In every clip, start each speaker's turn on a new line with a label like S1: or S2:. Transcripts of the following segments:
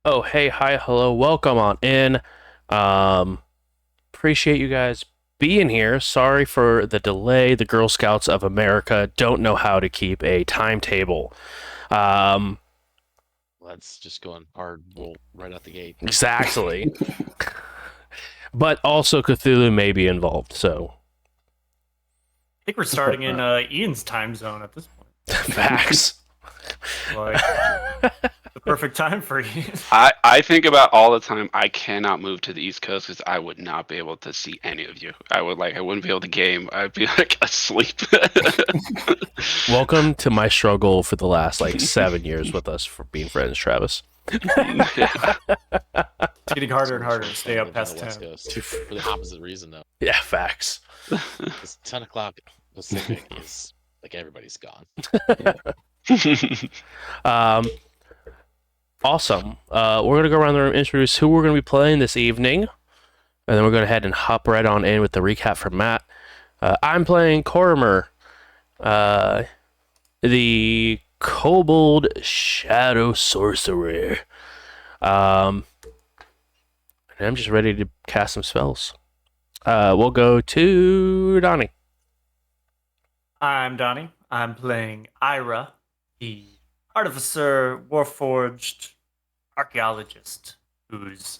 S1: Oh, hey, hi, hello, welcome on in. Um, Appreciate you guys being here. Sorry for the delay. The Girl Scouts of America don't know how to keep a timetable. Um,
S2: Let's just go on hard roll right out the gate.
S1: exactly. But also Cthulhu may be involved, so
S3: think we're starting in Ian's time zone at this point.
S1: facts.
S3: Like the perfect time for Ian.
S4: I think about all the time. I cannot move to the East Coast because I would not be able to see any of you. I wouldn't be able to game. I'd be like asleep.
S1: Welcome to my struggle for the last 7 years with us for being friends, Travis.
S4: Yeah.
S3: It's getting harder and
S2: So
S3: harder
S2: much
S3: to
S2: fun
S3: stay
S2: living
S3: up
S2: on
S3: past
S2: the
S3: 10.
S2: West Coast for the opposite reason, though.
S1: Yeah, facts.
S2: Because 10 o'clock Pacific is like everybody's gone.
S1: Um, Awesome. We're gonna go around the room, introduce who we're gonna be playing this evening, and then we're gonna head and hop right on in with the recap from Matt. I'm playing Cormer, uh, the Kobold Shadow Sorcerer. Um, and I'm just ready to cast some spells. We'll go to Donnie.
S3: I'm Donnie. I'm playing Ira, the artificer, warforged archaeologist who's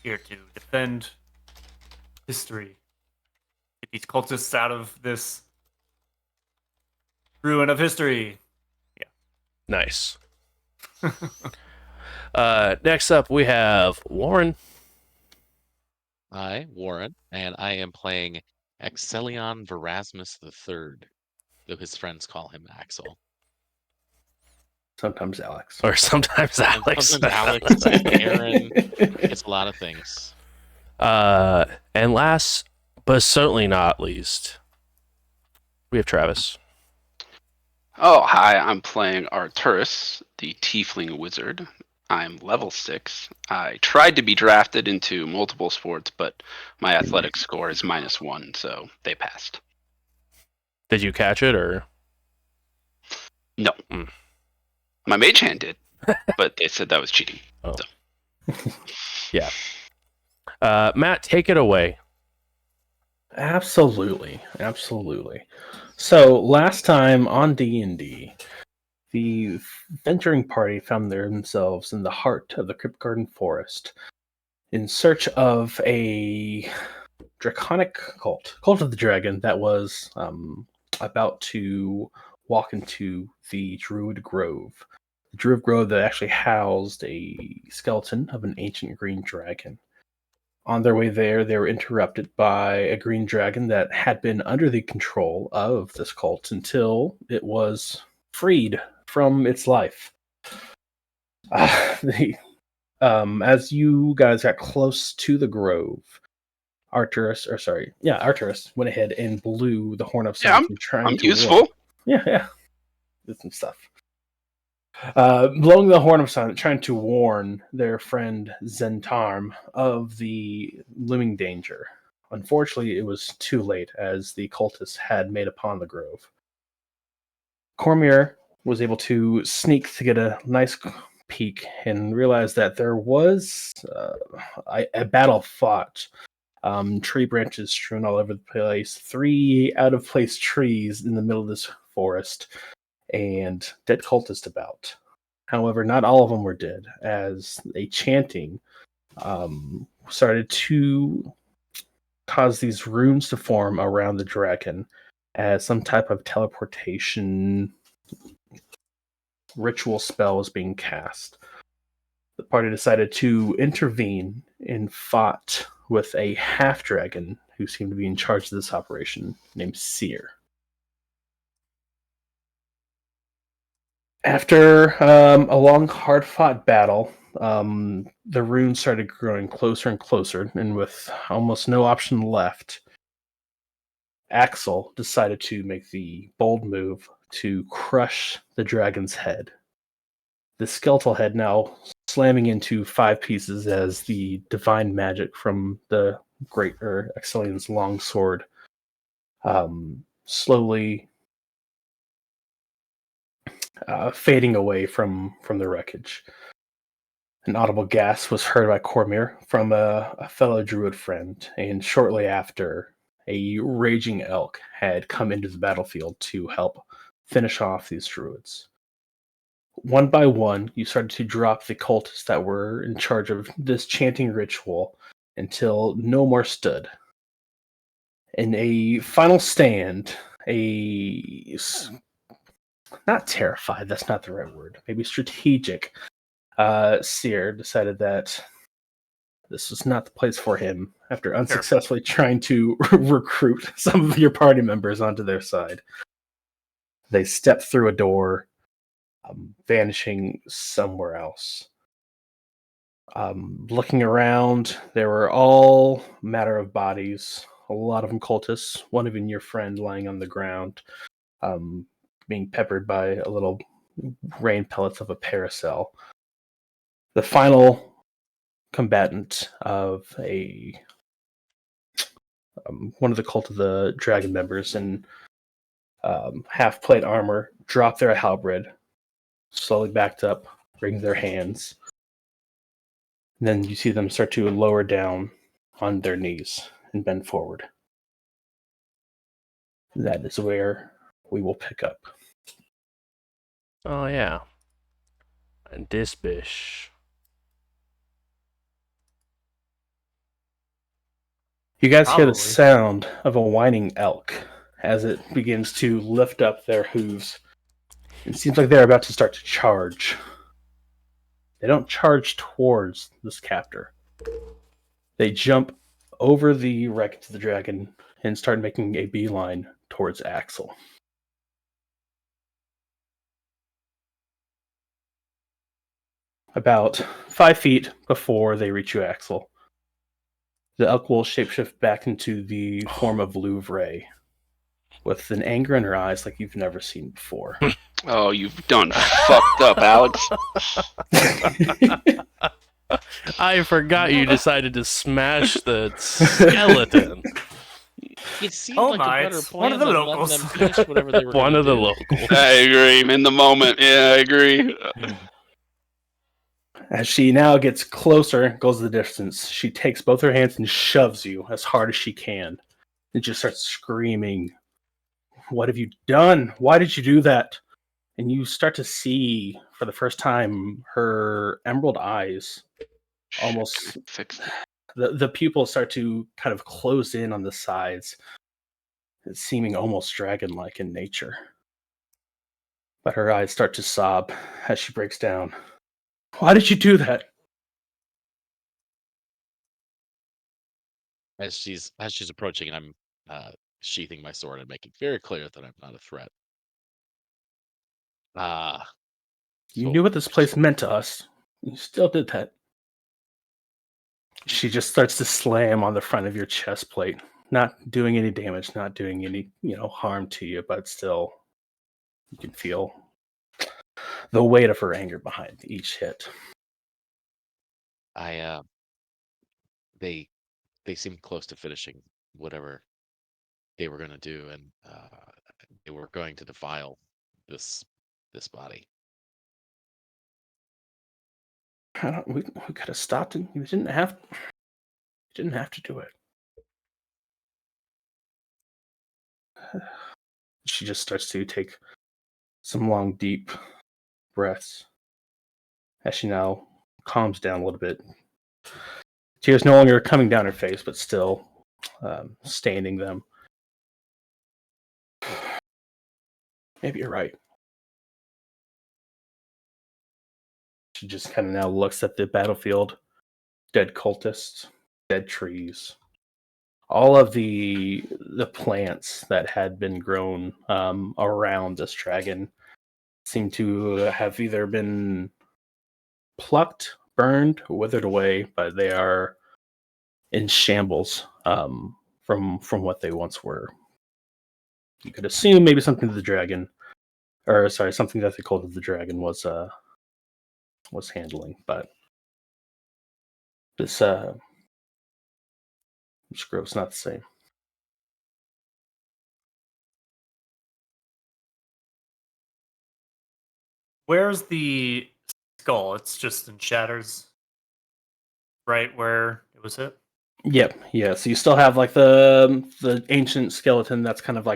S3: here to defend history. Get these cultists out of this ruin of history.
S1: Nice. Next up, we have Warren.
S2: Hi, Warren, and I am playing Exelion Verasmus III, though his friends call him Axel.
S5: Sometimes Alex.
S1: Or sometimes Alex.
S2: Sometimes Alex, Aaron, it's a lot of things.
S1: And last, but certainly not least, we have Travis.
S4: Oh, hi. I'm playing Arturus, the Tiefling Wizard. I'm level 6. I tried to be drafted into multiple sports, but my athletic score is -1, so they passed.
S1: Did you catch it or?
S4: No.
S1: Mm.
S4: My mage hand did, but they said that was cheating.
S1: Oh.
S4: So.
S1: Yeah. Matt, take it away.
S5: Absolutely. So last time on D&D, the venturing party found themselves in the heart of the Cryptgarden Forest in search of a draconic cult of the dragon that was about to walk into the Druid Grove. The Druid Grove that actually housed a skeleton of an ancient green dragon. On their way there, they were interrupted by a green dragon that had been under the control of this cult until it was freed from its life. As you guys got close to the grove, Arcturus went ahead and blew the horn of
S4: Yeah,
S5: silence, trying
S4: I'm
S5: to
S4: useful.
S5: warn. Yeah, did some stuff. Blowing the horn of silence, trying to warn their friend Zentarm of the looming danger. Unfortunately, it was too late, as the cultists had made upon the grove. Cormier was able to sneak to get a nice peek and realize that there was a battle fought. Tree branches strewn all over the place, 3 out of place trees in the middle of this forest, and dead cultists about. However, not all of them were dead, as a chanting started to cause these runes to form around the dragon as some type of teleportation ritual spell was being cast. The party decided to intervene and fought with a half dragon who seemed to be in charge of this operation, named Seer. After a long, hard-fought battle, the runes started growing closer and closer, and with almost no option left, Axel decided to make the bold move to crush the dragon's head. The skeletal head now slamming into 5 pieces as the divine magic from the great Excelion's long sword slowly fading away from the wreckage. An audible gasp was heard by Cormir from a fellow druid friend, and shortly after, a raging elk had come into the battlefield to help finish off these druids. One by one, you started to drop the cultists that were in charge of this chanting ritual until no more stood. In a final stand, not terrified, that's not the right word, maybe strategic, Seer decided that this was not the place for him after unsuccessfully trying to recruit some of your party members onto their side. They stepped through a door, vanishing somewhere else. Looking around, there were all matter of bodies, a lot of them cultists, one even your friend lying on the ground, being peppered by a little rain pellets of a paracel. The final combatant of one of the Cult of the Dragon members in half plate armor dropped their halberd, slowly backed up, wringing their hands. And then you see them start to lower down on their knees and bend forward. That is where we will pick up.
S1: Oh yeah. And this bish.
S5: You guys hear the
S3: Probably.
S5: sound of a whining elk as it begins to lift up their hooves. It seems like they're about to start to charge. They don't charge towards this captor. They jump over the wreck to the dragon and start making a beeline towards Axel. About 5 feet before they reach you, Axel, the elk will shapeshift back into the form of Louvre, with an anger in her eyes like you've never seen before.
S4: Oh, you've done fucked up, Alex.
S1: I forgot you decided to smash the skeleton.
S2: It seemed
S3: Oh,
S2: like a better
S3: nice.
S2: plan
S3: One of the
S2: than letting
S3: locals.
S2: them finish whatever they were
S1: One
S2: gonna
S1: of the
S2: do.
S1: locals.
S4: I agree. In the moment, yeah, I agree.
S5: As she now gets closer, goes the distance, she takes both her hands and shoves you as hard as she can. And just starts screaming, "What have you done? Why did you do that?" And you start to see, for the first time, her emerald eyes almost...
S4: Fix it.
S5: The pupils start to kind of close in on the sides, seeming almost dragon-like in nature. But her eyes start to sob as she breaks down. "Why did you do that?"
S2: As she's approaching, and I'm sheathing my sword and making very clear that I'm not a threat.
S5: You knew what this place meant to us. You still did that. She just starts to slam on the front of your chest plate, not doing any damage, not doing any, harm to you, but still, you can feel the weight of her anger behind each hit.
S2: They seemed close to finishing whatever they were going to do, and they were going to defile this body.
S5: We could have stopped it. You didn't have to do it. She just starts to take some long, deep breaths as she now calms down a little bit. Tears no longer coming down her face, but still staining them. Maybe you're right. She just kind of now looks at the battlefield. Dead cultists, dead trees. All of the plants that had been grown around this dragon seem to have either been plucked, burned, withered away, but they are in shambles from what they once were. You could assume maybe something that the dragon, or sorry, something that the Cult of the Dragon was handling, but this grove's not the same.
S3: Where's the skull? It's just in shatters. right where it was hit.
S5: Yep, yeah. So you still have like the ancient skeleton that's kind of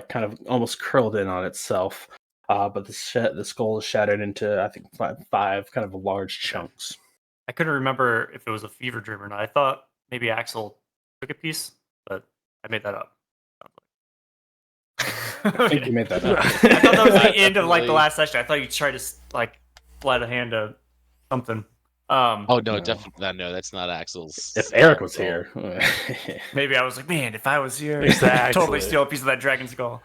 S5: almost curled in on itself, but the skull is shattered into, I think, five kind of large chunks.
S3: I couldn't remember if it was a fever dream or not. I thought maybe Axel took a piece, but I made that up.
S5: I think you made that up.
S3: I thought that was the end of like the
S2: Definitely.
S3: last session. I thought you tried to like slide a hand to something.
S2: Oh no,
S5: No.
S2: definitely no. That's not Axel's.
S5: If Eric was
S2: skull.
S5: here,
S3: Maybe I was like, man, if I was here,
S1: Exactly.
S3: I'd totally steal a piece of that dragon skull.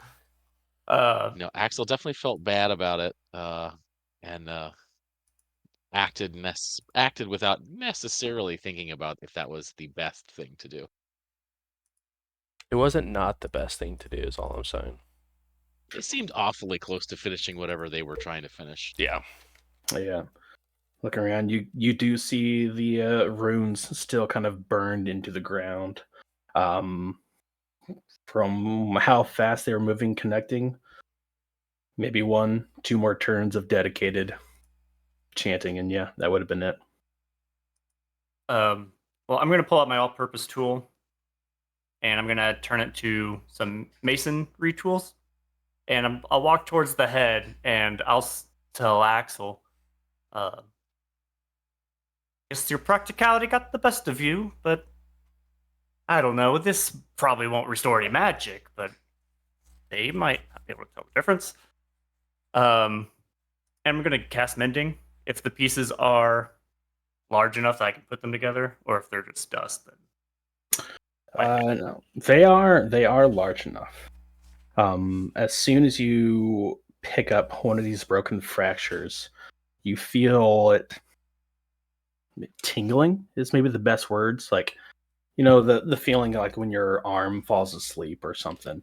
S2: No, Axel definitely felt bad about it, and acted without necessarily thinking about if that was the best thing to do.
S1: It wasn't not the best thing to do, is all I'm saying.
S2: It seemed awfully close to finishing whatever they were trying to finish.
S1: Yeah.
S5: yeah. Looking around, you do see the runes still kind of burned into the ground. From how fast they were moving, connecting, maybe 1-2 more turns of dedicated chanting, and yeah, that would have been it.
S3: Well, I'm gonna pull out my all-purpose tool, and I'm gonna turn it to some masonry tools, and I'll walk towards the head, and I'll tell Axel, guess your practicality got the best of you, but I don't know. This probably won't restore any magic, but they might not be able to tell the difference. And I'm gonna cast mending if the pieces are large enough that I can put them together, or if they're just dust. Then
S5: No, they are large enough. As soon as you pick up one of these broken fractures, you feel it tingling is maybe the best words. Like, the feeling like when your arm falls asleep or something.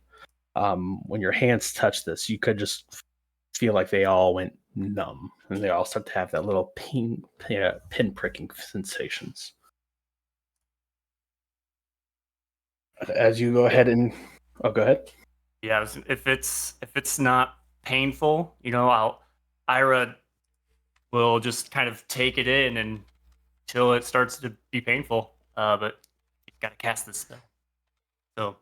S5: When your hands touch this, you could just feel like they all went numb, and they all start to have that little pin pricking sensations. As you go ahead and go ahead.
S3: yeah, if it's not painful, Ira will just kind of take it in until it starts to be painful. But you gotta cast this spell, so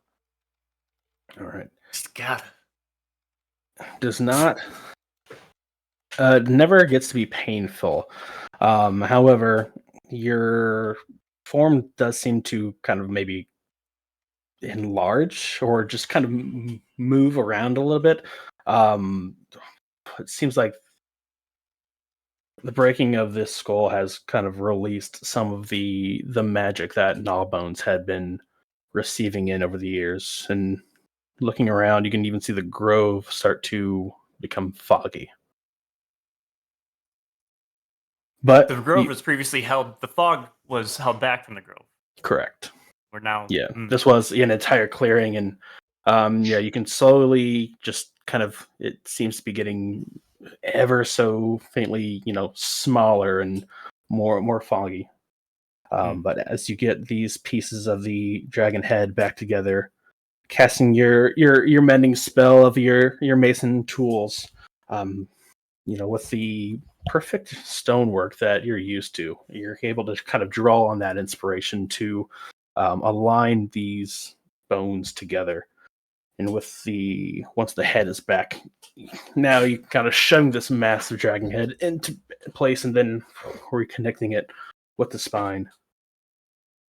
S5: All right.
S3: just gotta.
S5: Does not never gets to be painful. However, your form does seem to kind of maybe enlarge or just kind of move around a little bit. It seems like the breaking of this skull has kind of released some of the magic that Gnawbones had been receiving in over the years. And looking around, you can even see the grove start to become foggy. But
S3: The grove was previously held. The fog was held back from the grove.
S5: correct.
S3: We're now.
S5: Yeah, this was an entire clearing, and you can slowly just kind of. It seems to be getting ever so faintly, smaller and more foggy. But as you get these pieces of the dragon head back together, casting your mending spell of your mason tools, with the perfect stonework that you're used to, you're able to kind of draw on that inspiration to align these bones together. And once the head is back, now you kind of shoving this massive dragon head into place and then reconnecting it with the spine.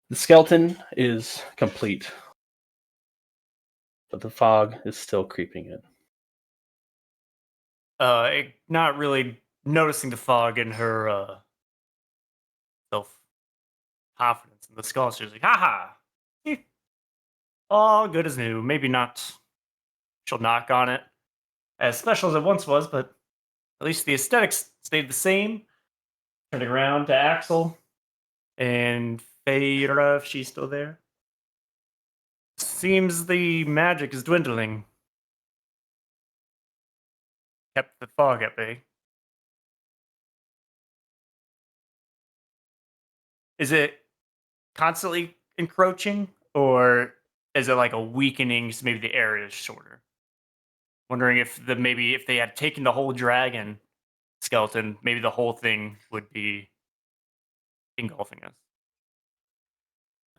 S5: The skeleton is complete, but the fog is still creeping in.
S3: Not really noticing the fog in her self-confidence in the skull. She's like, haha, all good as new. Maybe not. She'll knock on it, as special as it once was, but at least the aesthetics stayed the same. Turning around to Axel and Feyre, if she's still there. Seems the magic is dwindling. Kept the fog at bay. Is it constantly encroaching, or is it like a weakening, so maybe the area is shorter? Wondering if they had taken the whole dragon skeleton, maybe the whole thing would be engulfing us.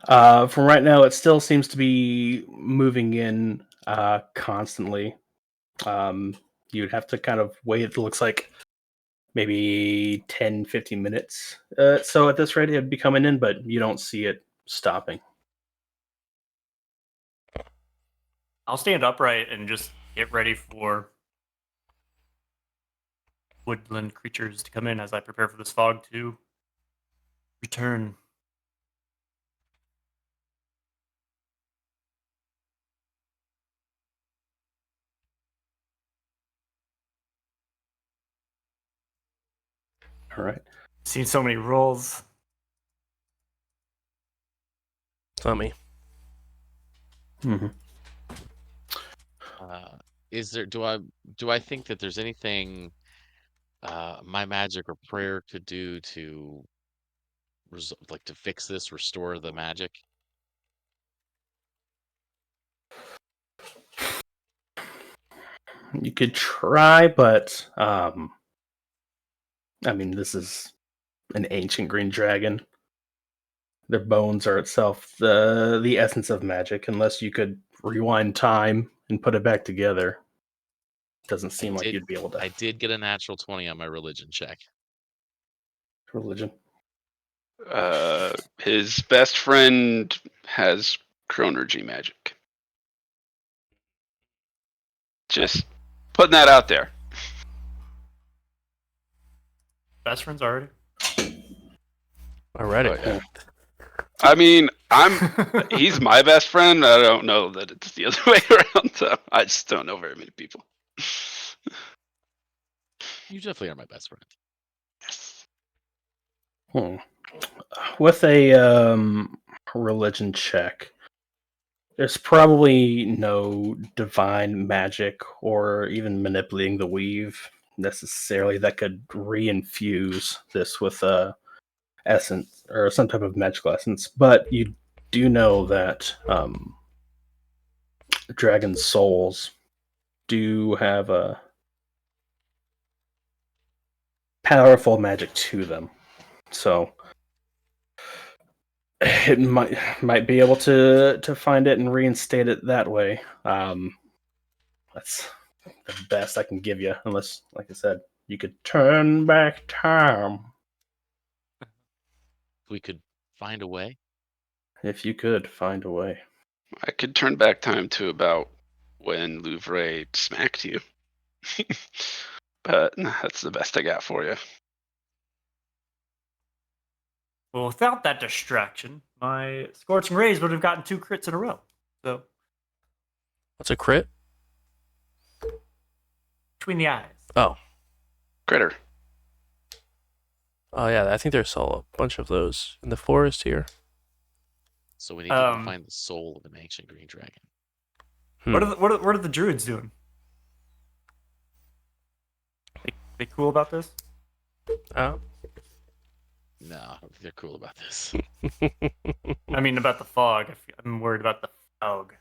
S5: From right now, it still seems to be moving in constantly. You'd have to kind of wait. It looks like maybe 10, 15 minutes. So at this rate, it'd be coming in, but you don't see it stopping.
S3: I'll stand upright and just get ready for woodland creatures to come in as I prepare for this fog to return.
S5: All right.
S3: Seen so many rolls.
S1: Tell me.
S5: Mm-hmm.
S2: Is there? Do I think that there's anything my magic or prayer could do to like to fix this, restore the magic?
S5: You could try, but I mean, this is an ancient green dragon. Their bones are itself the essence of magic. Unless you could rewind time and put it back together, doesn't seem like
S2: did-
S5: you'd be able to.
S2: I did get a natural 20 on my religion check.
S5: Religion.
S4: His best friend has chronergy magic. Just putting that out there.
S3: Best friends already?
S1: Already.
S4: Oh, yeah. I mean, he's my best friend. I don't know that it's the other way around. So I just don't know very many people.
S2: You definitely are my best friend.
S4: Yes.
S5: With a religion check, there's probably no divine magic or even manipulating the weave necessarily that could reinfuse this with a essence or some type of magical essence. But you do know that dragon souls do have a powerful magic to them, so it might be able to find it and reinstate it that way. That's the best I can give you, unless, like I said, you could turn back time.
S2: We could find a way.
S5: If you could find a way.
S4: I could turn back time to about when Louvre smacked you. But that's the best I got for you.
S3: Well, without that distraction, my Scorching Rays would have gotten 2 crits in a row. So,
S1: What's a crit?
S3: between the eyes.
S1: Oh.
S4: Critter.
S1: Oh, yeah. I think there's a bunch of those in the forest here.
S2: So we need to go find the soul of an ancient green dragon.
S3: What are the druids doing? They cool about this?
S1: Oh.
S2: No, I don't think they're cool about this.
S3: I mean, about the fog. I'm worried about the fog.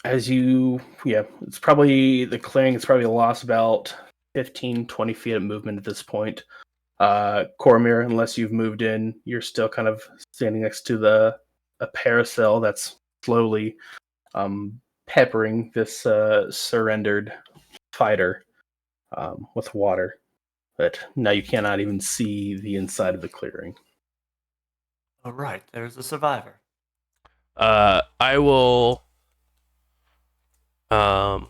S5: It's probably the clearing. It's probably lost about 15, 20 feet of movement at this point. Cormir, unless you've moved in, you're still kind of standing next to a paracel that's slowly peppering this surrendered fighter with water. But now you cannot even see the inside of the clearing.
S3: All right, there's a survivor.
S1: I will tell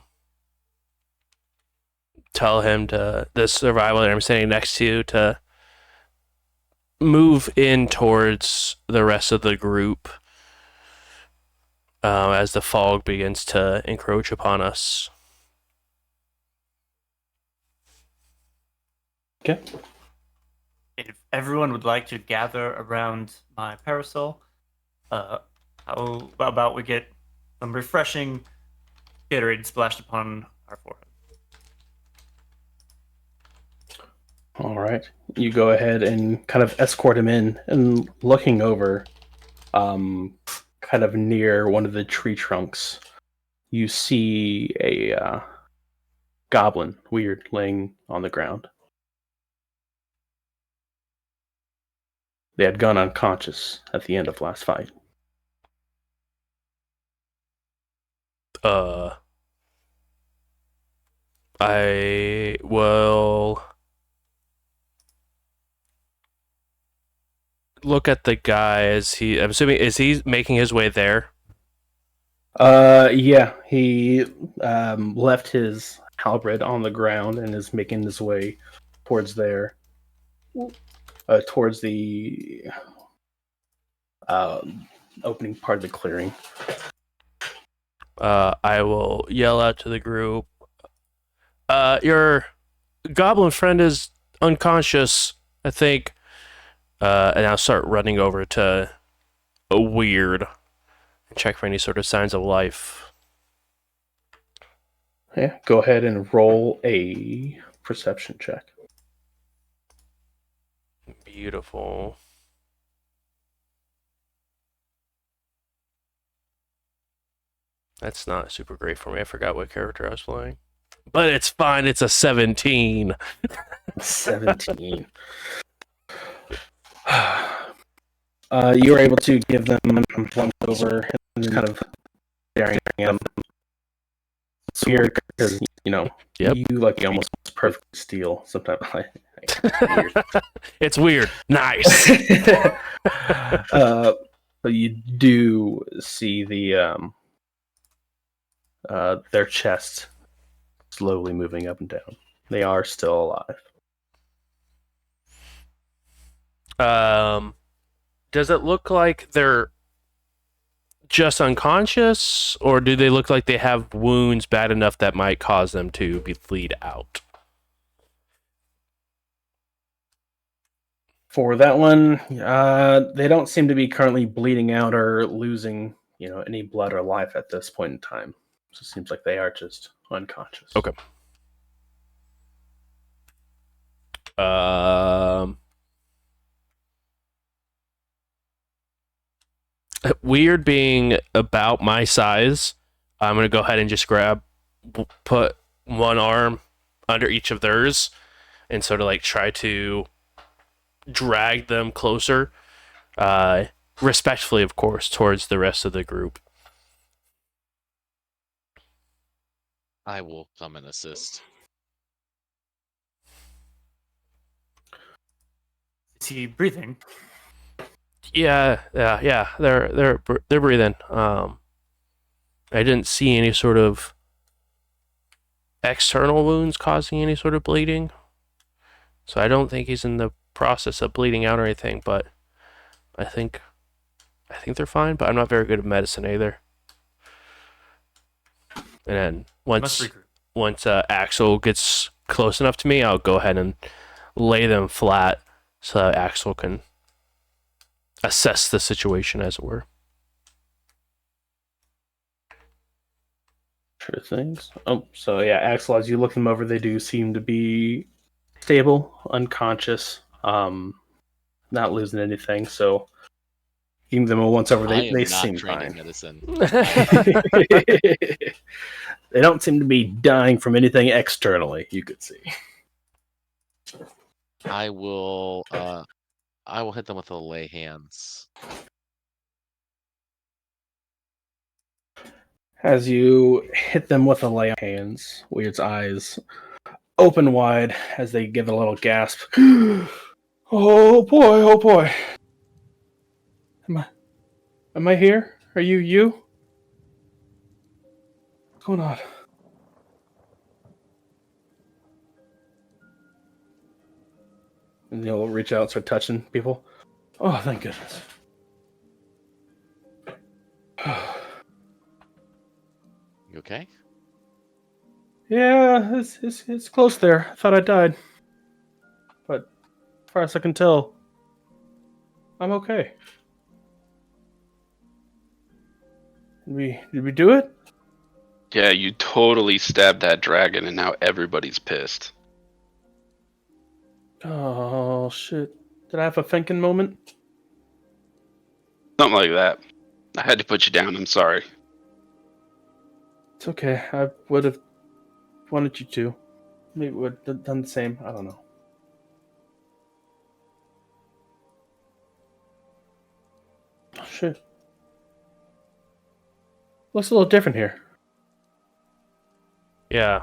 S1: him the survivor that I'm standing next to move in towards the rest of the group as the fog begins to encroach upon us.
S5: Okay.
S3: If everyone would like to gather around my parasol, how about we get some refreshing Gatorade splashed upon our forehead?
S5: All right. You go ahead and kind of escort him in, and looking over, kind of near one of the tree trunks, you see a goblin, weird, laying on the ground. They had gone unconscious at the end of last fight.
S1: I will look at the guy as I'm assuming, is he making his way there?
S5: Yeah, he left his halberd on the ground and is making his way towards there, towards the opening part of the clearing.
S1: I will yell out to the group. Your goblin friend is unconscious, I think. And I'll start running over to a Weird and check for any sort of signs of life.
S5: Yeah, go ahead and roll a perception check.
S1: Beautiful. That's not super great for me. I forgot what character I was playing. But it's fine. It's a 17.
S5: 17. You were able to give them one over and kind of staring at them. It's weird because,
S1: Yep.
S5: you like almost perfectly steal sometimes. Weird.
S1: It's weird. Nice.
S5: But you do see their chest slowly moving up and down. They are still alive.
S1: Does it look like they're just unconscious, or do they look like they have wounds bad enough that might cause them to bleed out?
S5: For that one, they don't seem to be currently bleeding out or losing, any blood or life at this point in time. So it seems like they are just unconscious.
S1: Okay. Weird being about my size, I'm gonna go ahead and just put one arm under each of theirs, and sort of like try to drag them closer, respectfully, of course, towards the rest of the group.
S2: I will come and assist.
S3: Is he breathing?
S1: Yeah. They're breathing. I didn't see any sort of external wounds causing any sort of bleeding, so I don't think he's in the process of bleeding out or anything. But I think they're fine. But I'm not very good at medicine either. And then once Axel gets close enough to me, I'll go ahead and lay them flat so that Axel can assess the situation, as it were.
S5: Sure things. So yeah, Axel, as you look them over, they do seem to be stable, unconscious, not losing anything. So giving them a once over, they seem fine.
S2: Medicine.
S5: They don't seem to be dying from anything externally, you could see.
S2: I will hit them with a lay hands.
S5: As you hit them with a lay on hands, Weird's eyes open wide as they give a little gasp. Oh boy. Am I here? Are you? What's going on? And they'll reach out and start touching people. Oh, thank goodness.
S2: You okay?
S5: Yeah, it's close there. I thought I died. But as far as I can tell, I'm okay. Did we do it?
S4: Yeah, you totally stabbed that dragon, and now everybody's pissed.
S5: Oh, shit. Did I have a thinking moment?
S4: Something like that. I had to put you down. I'm sorry.
S5: It's okay. I would have wanted you to. Maybe would have done the same. I don't know. shit. Looks a little different here.
S1: Yeah.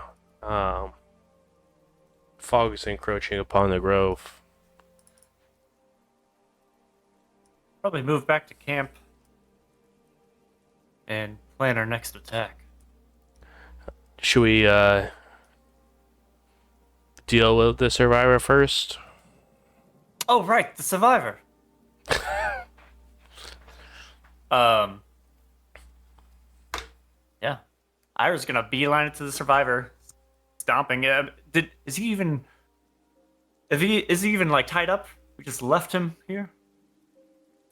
S1: Fog is encroaching upon the grove.
S3: Probably move back to camp and plan our next attack.
S1: Should we deal with the survivor first?
S3: Oh, right, the survivor. Yeah. Ira's gonna beeline it to the survivor, stomping him. Is he even like tied up? We just left him here?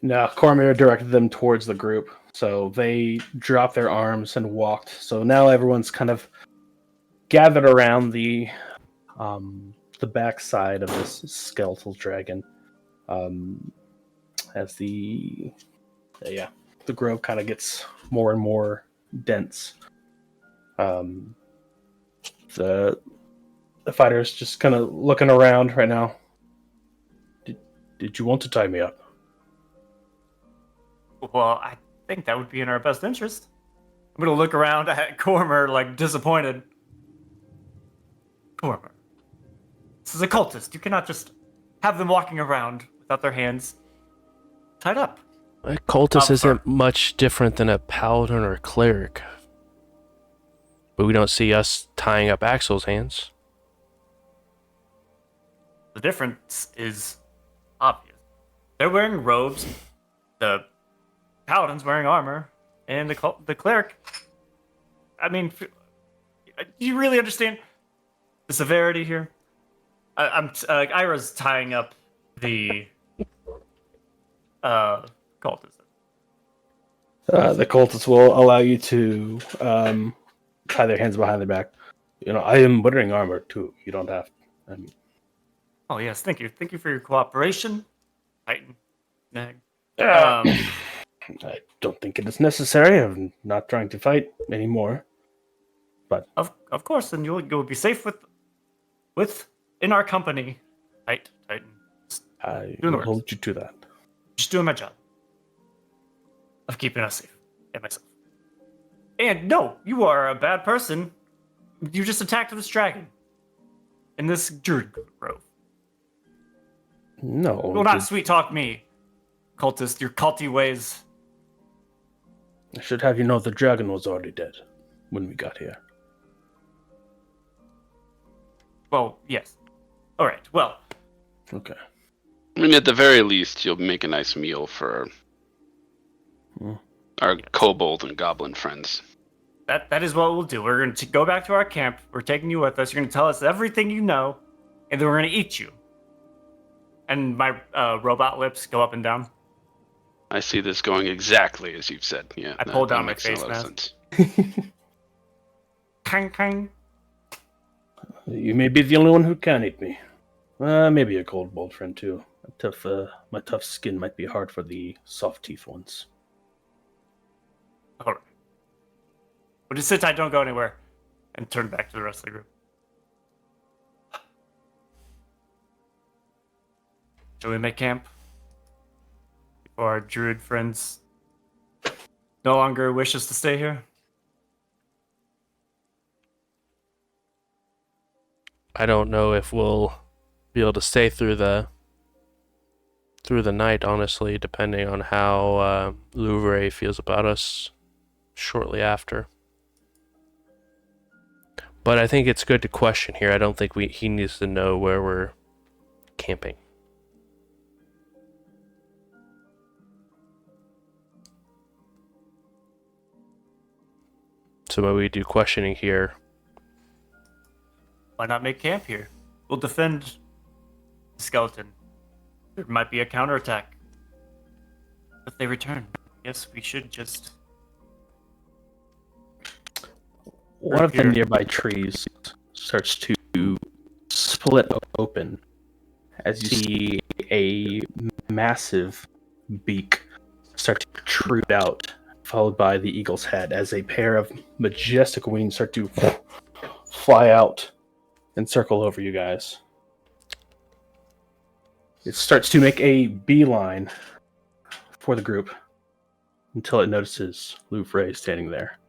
S5: No, Cormier directed them towards the group, so they dropped their arms and walked. So now everyone's kind of gathered around the backside of this skeletal dragon, as the grove kind of gets more and more dense. The fighters just kind of looking around right now. Did you want to tie me up?
S3: Well, I think that would be in our best interest. I'm gonna look around at Cormer like disappointed. Cormer, this is a cultist. You cannot just have them walking around without their hands tied up.
S1: A cultist
S3: Sorry.
S1: isn't much different than a paladin or a cleric. But we don't see us tying up Axel's hands.
S3: The difference is obvious. They're wearing robes. The paladin's wearing armor, and the cleric. I mean, do you really understand the severity here? Ira's tying up the cultist.
S5: The cultists will allow you to tie their hands behind their back. You know, I am wearing armor too. You don't have.
S3: Oh yes, thank you for your cooperation, Titan. Nag.
S5: I don't think it is necessary. I'm not trying to fight anymore.
S3: Of course, then you'll be safe with in our company, Titan.
S5: I
S3: Doing the
S5: will
S3: works.
S5: hold you to that.
S3: Just doing my job of keeping us safe and myself. And no, you are a bad person. You just attacked this dragon in this druid grove.
S5: No.
S3: Will not sweet talk me, cultist. Your culty ways.
S5: I should have you know the dragon was already dead when we got here.
S3: Well, yes. All right. Well,
S5: Okay.
S4: I mean, at the very least, you'll make a nice meal for
S5: Hmm.
S4: our kobold and goblin friends.
S3: that is what we'll do. We're going to go back to our camp. We're taking you with us. You're going to tell us everything you know, and then we're going to eat you. And my robot lips go up and down.
S4: I see this going exactly as you've said. Yeah,
S3: I pulled down my
S4: makes a
S3: face
S4: lot of
S3: mask.
S4: sense.
S3: Kang kang.
S5: You may be the only one who can eat me. Maybe a cold bold friend too. My tough skin might be hard for the soft teeth ones.
S3: All right. Well, just sit tight. Don't go anywhere. And turn back to the rest of the group. Shall we make camp? Before our druid friends no longer wish us to stay here?
S1: I don't know if we'll be able to stay through the night, honestly, depending on how Louvre feels about us shortly after. But I think it's good to question here. I don't think he needs to know where we're camping. So maybe we do questioning here.
S3: Why not make camp here? We'll defend the skeleton. There might be a counterattack. If they return, yes, we should just.
S5: One of the
S3: Here.
S5: nearby trees starts to split open as you see a massive beak start to protrude out, followed by the eagle's head as a pair of majestic wings start to fly out and circle over you guys. It starts to make a beeline for the group until it notices Louvre standing there.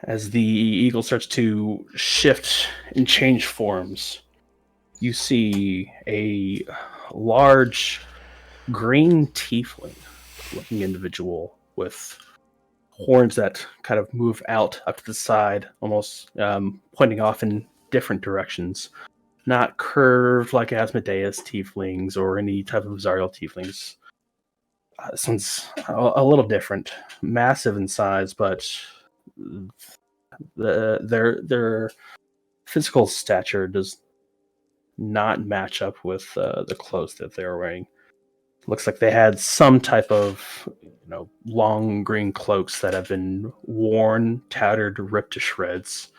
S5: As the eagle starts to shift and change forms, you see a large green tiefling-looking individual with horns that kind of move out up to the side, almost pointing off in different directions. Not curved like Asmodeus tieflings or any type of Zariel tieflings. This one's a little different. Massive in size, but their physical stature does not match up with the clothes that they're wearing. Looks like they had some type of, long green cloaks that have been worn, tattered, ripped to shreds.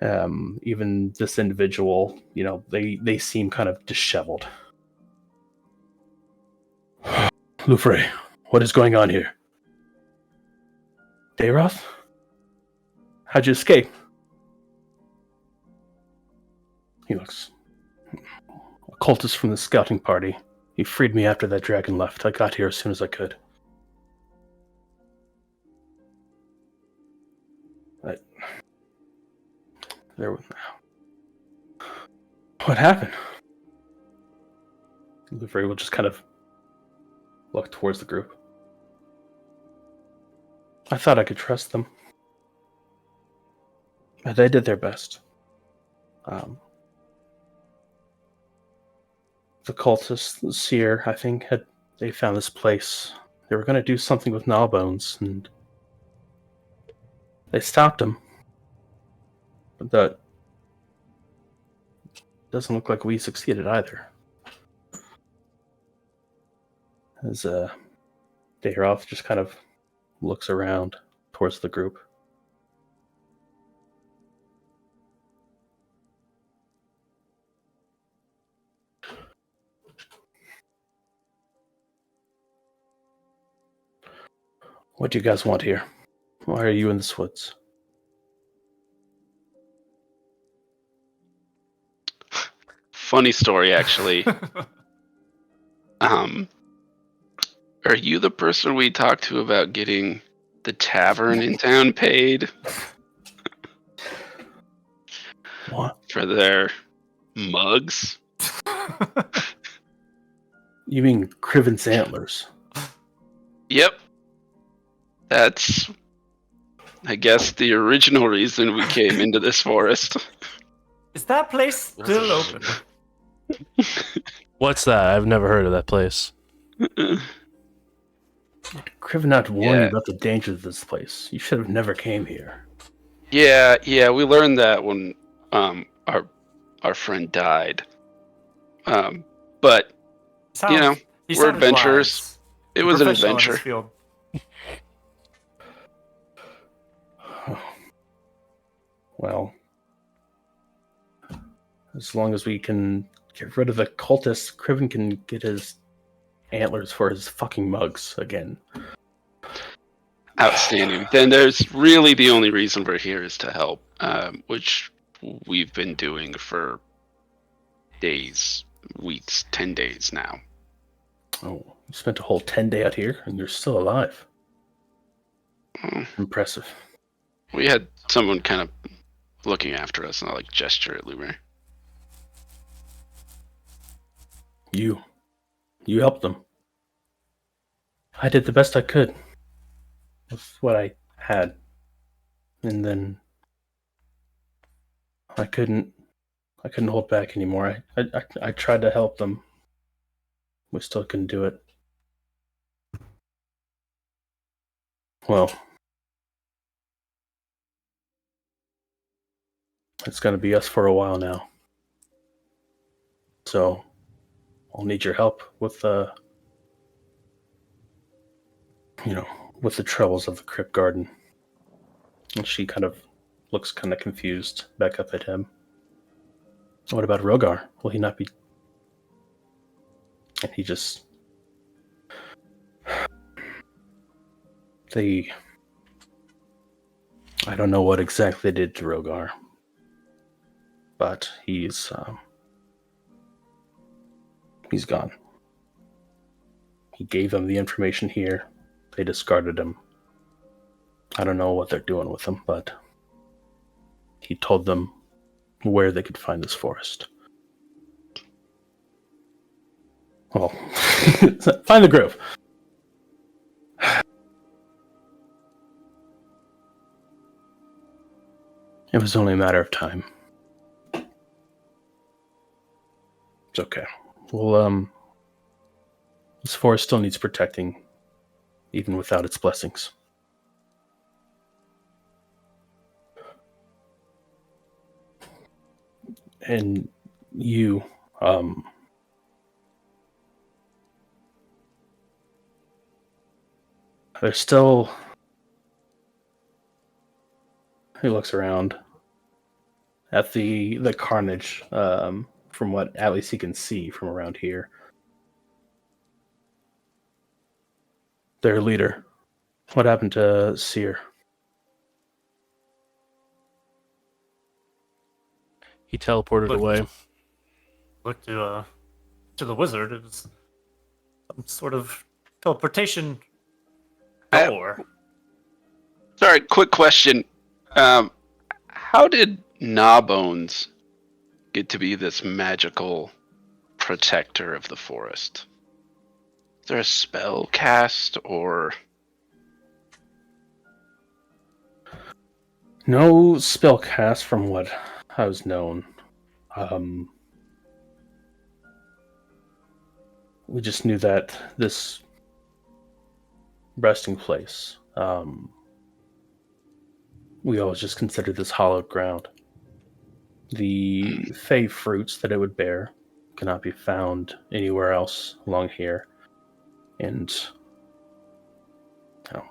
S5: Even this individual, they seem kind of disheveled. Louvre, what is going on here? Dayroth? How'd you escape? He looks... A cultist from the scouting party. He freed me after that dragon left. I got here as soon as I could. What happened? Louvre will just kind of look towards the group. I thought I could trust them. But they did their best. The cultists, the seer, I think, they found this place. They were going to do something with Gnawbones, and they stopped him. But that doesn't look like we succeeded either. As Dayroth just kind of looks around towards the group. What do you guys want here? Why are you in this woods?
S4: Funny story, actually. Are you the person we talked to about getting the tavern in town paid?
S5: What?
S4: For their mugs?
S5: You mean Criven's Antlers?
S4: Yep. That's, I guess, the original reason we came into this forest.
S3: Is that place still open?
S1: What's that? I've never heard of that place.
S5: Criven not warned
S4: Yeah.
S5: you about the dangers of this place. You should have never came here.
S4: Yeah, we learned that when our friend died. But
S3: Sounds- he
S4: we're
S3: sounded
S4: adventurers.
S3: wise.
S4: it was an
S3: Professional in his
S4: adventure.
S3: field.
S5: Well, as long as we can get rid of the cultists, Criven can get his antlers for his fucking mugs again.
S4: Outstanding. Then there's really the only reason we're here is to help, which we've been doing for days, weeks, 10 days now.
S5: Oh, you spent a whole 10-day out here, and you're still alive.
S4: Oh,
S5: Impressive.
S4: we had someone kind of looking after us, and I gesture at Lumer.
S5: You helped them. I did the best I could with what I had. And then I couldn't hold back anymore. I tried to help them. We still couldn't do it. Well, it's going to be us for a while now. So, I'll need your help with with the troubles of the Crypt Garden. And she kind of looks kind of confused back up at him. What about Rogar? Will he not be... And he just... I don't know what exactly they did to Rogar. But he's gone. He gave them the information here. They discarded him. I don't know what they're doing with him, but he told them where they could find this forest. Well, find the grove. It was only a matter of time. It's okay. Well, this forest still needs protecting, even without its blessings. And you, there's still... He looks around at the carnage, from what at least he can see from around here. Their leader. What happened to Seer?
S1: He teleported
S3: Look.
S1: away.
S3: Look to the wizard. It was some sort of teleportation door.
S4: Sorry, quick question. How did Gnawbones get to be this magical protector of the forest? Is there a spell cast or...
S5: No spell cast from what I was known. We just knew that this resting place, we always just considered this hallowed ground. The fey fruits that it would bear cannot be found anywhere else along here. And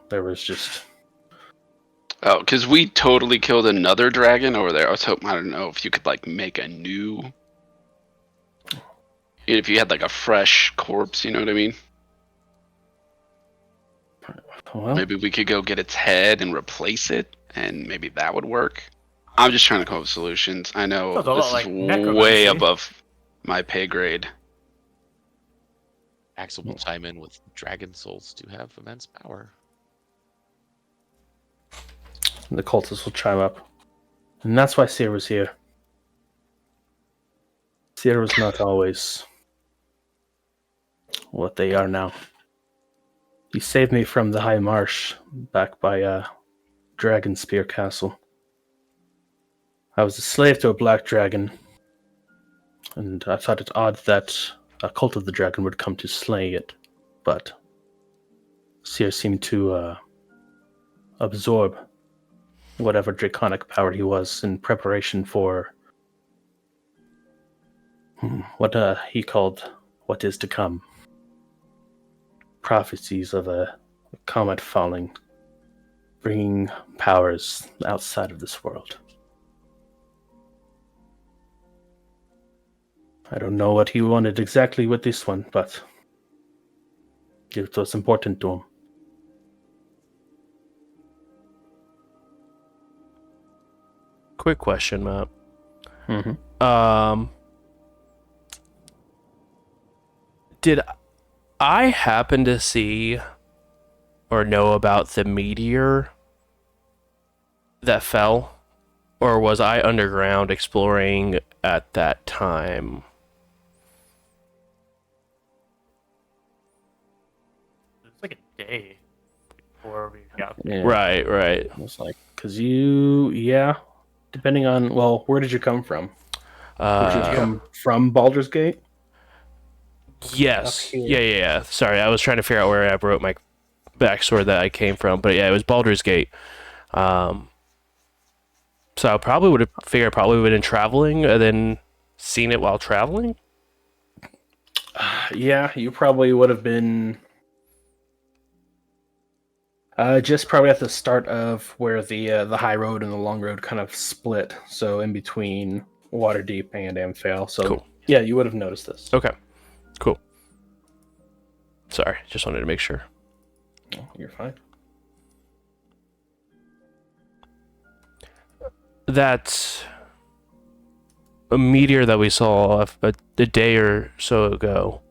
S5: there was just...
S4: Oh, because we totally killed another dragon over there. I was hoping, I don't know, if you could, like, make a new... If you had, like, a fresh corpse, you know what I mean?
S5: Well,
S4: Maybe we could go get its head and replace it, and maybe that would work. I'm just trying to come up with solutions. I know
S3: Sounds a lot
S4: this is
S3: like
S4: way
S3: necromancy.
S4: above my pay grade.
S2: Axel will chime in with dragon souls do have immense power.
S5: the cultists will chime up. And that's why Seer was here. Seer was not always what they are now. He saved me from the High Marsh back by Dragon Spear Castle. I was a slave to a black dragon, and I thought it odd that a cult of the dragon would come to slay it, but Seer seemed to absorb whatever draconic power he was in preparation for what he called what is to come. Prophecies of a comet falling, bringing powers outside of this world. I don't know what he wanted exactly with this one, but it was important to him.
S1: Quick question, Matt.
S5: Mm-hmm.
S1: Did I happen to see or know about the meteor that fell? Or was I underground exploring at that time?
S3: It was like a day before we got
S5: Yeah.
S1: Right.
S5: It was like, because depending on, well, where did you come from? Did you come from Baldur's Gate?
S1: Yes.
S5: Up here.
S1: Yeah. Sorry, I was trying to figure out where I wrote my backstory that I came from, but yeah, it was Baldur's Gate. So I probably would have figured I would have been traveling and then seen it while traveling.
S5: Yeah, you probably would have been just probably at the start of where the high road and the long road kind of split. So in between Waterdeep and Amphail. So
S1: Cool.
S5: Yeah, you would have noticed this.
S1: Okay. Cool. Sorry, just wanted to make sure.
S5: Oh, you're fine.
S1: That a meteor that we saw a day or so ago,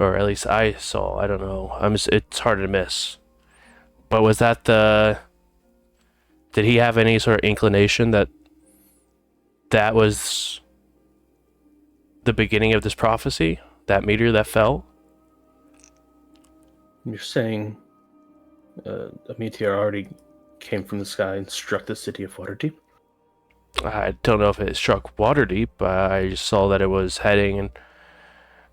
S1: or at least I saw. I don't know. It's hard to miss. But was that the? Did he have any sort of inclination that that was the beginning of this prophecy? That meteor that fell?
S5: You're saying a meteor already came from the sky and struck the city of Waterdeep?
S1: I don't know if it struck Waterdeep. I just saw that it was heading in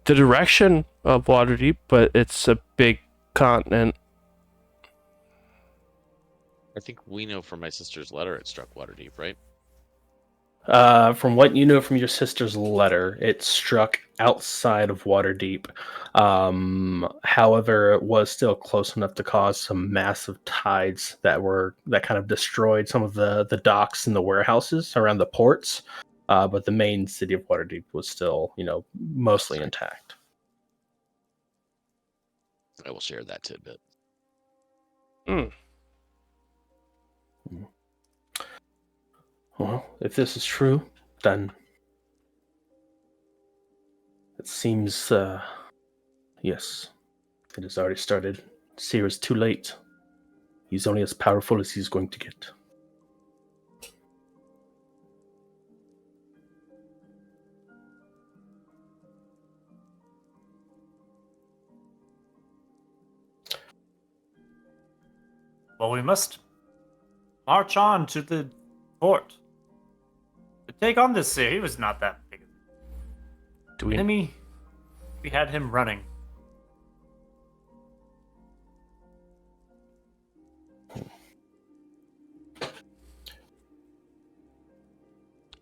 S1: the direction of Waterdeep, but it's a big continent.
S2: I think we know from my sister's letter it struck Waterdeep, right?
S5: From what you know from your sister's letter, it struck outside of Waterdeep. However, it was still close enough to cause some massive tides that kind of destroyed some of the docks and the warehouses around the ports. But the main city of Waterdeep was still, mostly intact.
S2: I will share that tidbit.
S5: Well, if this is true, then it seems, yes, it has already started. Seer is too late. He's only as powerful as he's going to get.
S3: Well, we must march on to the fort. To take on this Seer, he was not that big.
S1: Do we?
S3: Enemy, we had him running.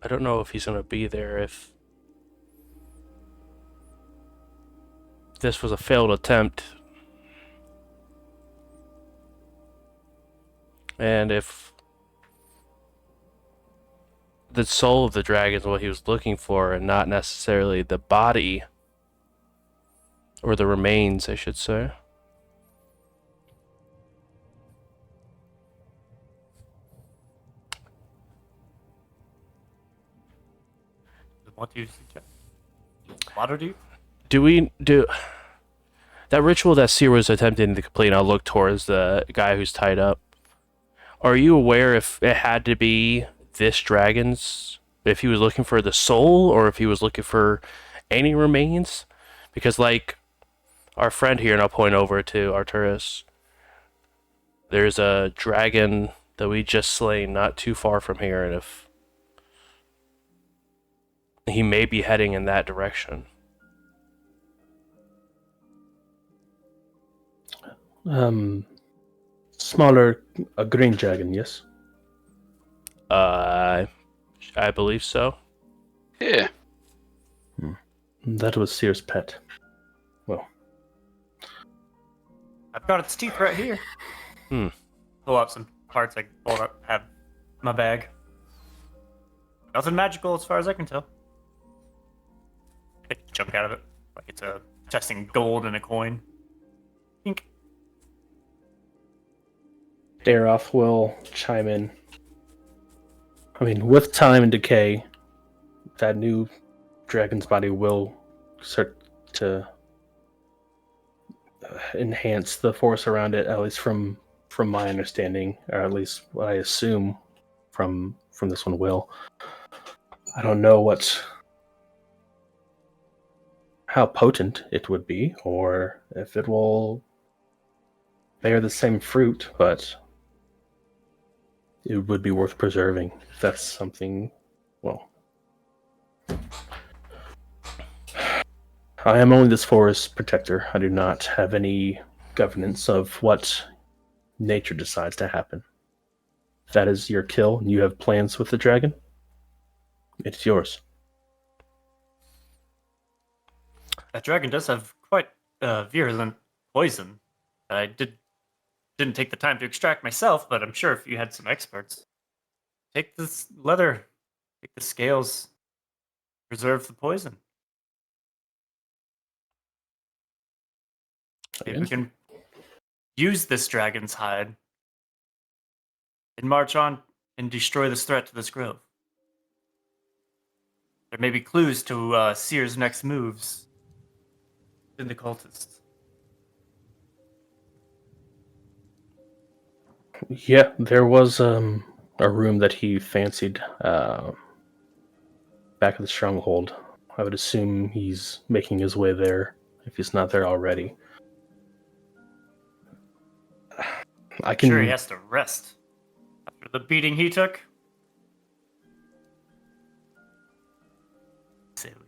S1: I don't know if he's gonna be there if this was a failed attempt. And if the soul of the dragon is what he was looking for and not necessarily the body or the remains, I should say.
S3: What do you suggest? Waterdeep?
S1: Do we do that ritual that Seer was attempting to complete? I'll look towards the guy who's tied up. Are you aware if it had to be this dragon's, if he was looking for the soul or if he was looking for any remains? Because like our friend here, and I'll point over to Arturus, there's a dragon that we just slain not too far from here, and if he may be heading in that direction.
S5: Smaller, a green dragon, yes?
S1: I believe so.
S4: Yeah.
S5: That was Seer's pet. Well,
S3: I've got its teeth right here. Pull out some parts I pulled up, have in my bag. Nothing magical as far as I can tell. Take a chunk out of it, like it's a testing gold in a coin. Ink.
S5: Daroth will chime in. I mean, with time and decay, that new dragon's body will start to enhance the force around it, at least from my understanding, or at least what I assume from this one will. I don't know how potent it would be, or if it will bear the same fruit, but it would be worth preserving if that's something. Well, I am only this forest protector. I do not have any governance of what nature decides to happen. If that is your kill and you have plans with the dragon, it's yours.
S3: That dragon does have quite virulent poison. I didn't take the time to extract myself, but I'm sure if you had some experts, take this leather, take the scales, preserve the poison. Maybe we can use this dragon's hide and march on and destroy this threat to this grove. There may be clues to Seer's next moves. in the cultists.
S5: Yeah, there was a room that he fancied back at the stronghold. I would assume he's making his way there if he's not there already. I
S3: I'm sure he
S5: can.
S3: has to rest after the beating he took. Say we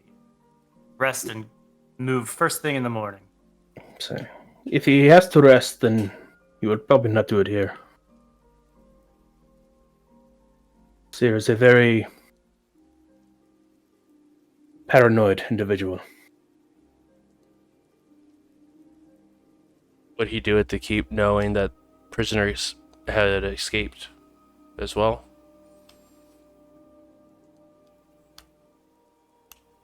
S3: rest and move first thing in the morning.
S5: Say, if he has to rest, then he would probably not do it here. Seer is a very paranoid individual.
S1: Would he do it to keep knowing that prisoners had escaped as well?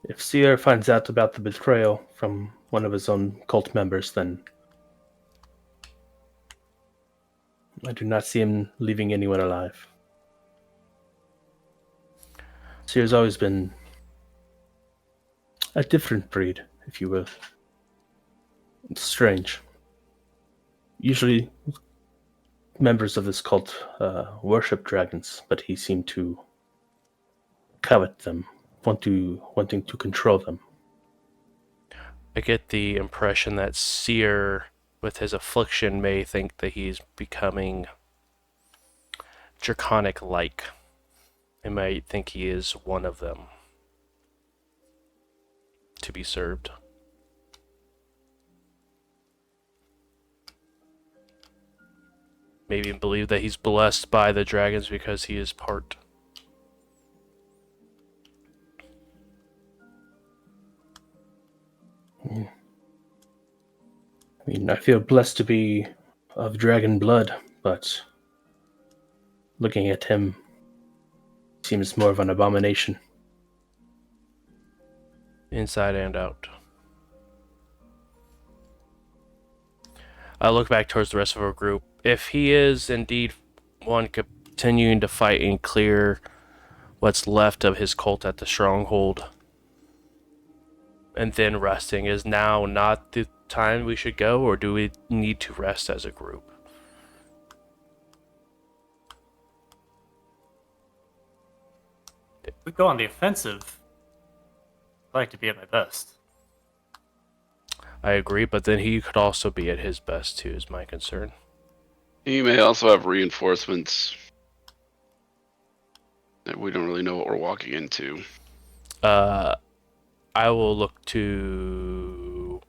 S5: If Seer finds out about the betrayal from one of his own cult members, then I do not see him leaving anyone alive. Seer's always been a different breed, if you will. It's strange. Usually, members of this cult worship dragons, but he seemed to covet them, wanting to control them.
S1: I get the impression that Seer, with his affliction, may think that he's becoming draconic-like. They might think he is one of them to be served. Maybe even believe that he's blessed by the dragons because he is part.
S5: I mean, I feel blessed to be of dragon blood, but looking at him seems more of an abomination.
S1: Inside and out. I look back towards the rest of our group. If he is indeed one continuing to fight and clear what's left of his cult at the stronghold, and then resting, is now not the time we should go, or do we need to rest as a group?
S3: If we go on the offensive, I'd like to be at my best.
S1: I agree, but then he could also be at his best too, is my concern.
S4: He may also have reinforcements that we don't really know what we're walking into.
S1: I will look to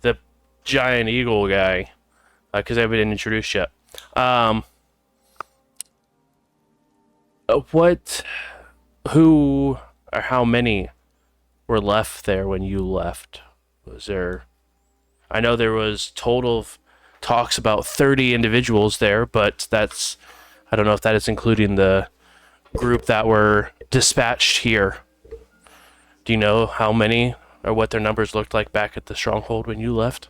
S1: the giant eagle guy, because I haven't introduced yet. Who or how many were left there when you left? Was there? I know there was total of talks about 30 individuals there, but I don't know if that is including the group that were dispatched here. Do you know how many or what their numbers looked like back at the stronghold when you left?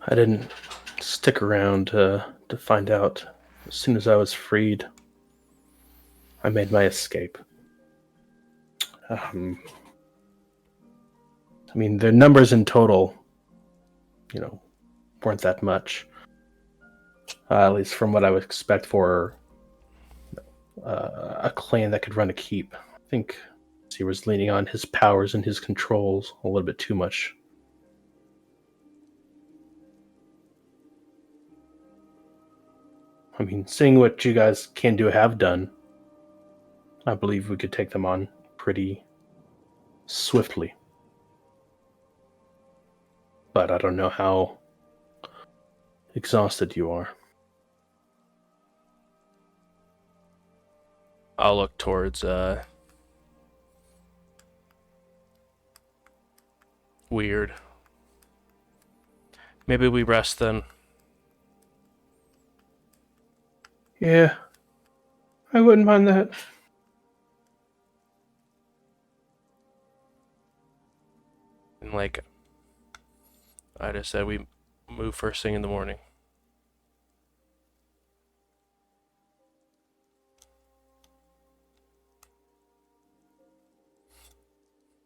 S5: I didn't stick around to find out. As soon as I was freed, I made my escape. I mean, their numbers in total, weren't that much. At least from what I would expect for a clan that could run a keep. I think he was leaning on his powers and his controls a little bit too much. I mean, seeing what you guys can do, have done, I believe we could take them on pretty swiftly. But I don't know how exhausted you are.
S1: I'll look towards Weird. Maybe we rest then.
S5: Yeah, I wouldn't mind that.
S1: And like I just said, we move first thing in the morning.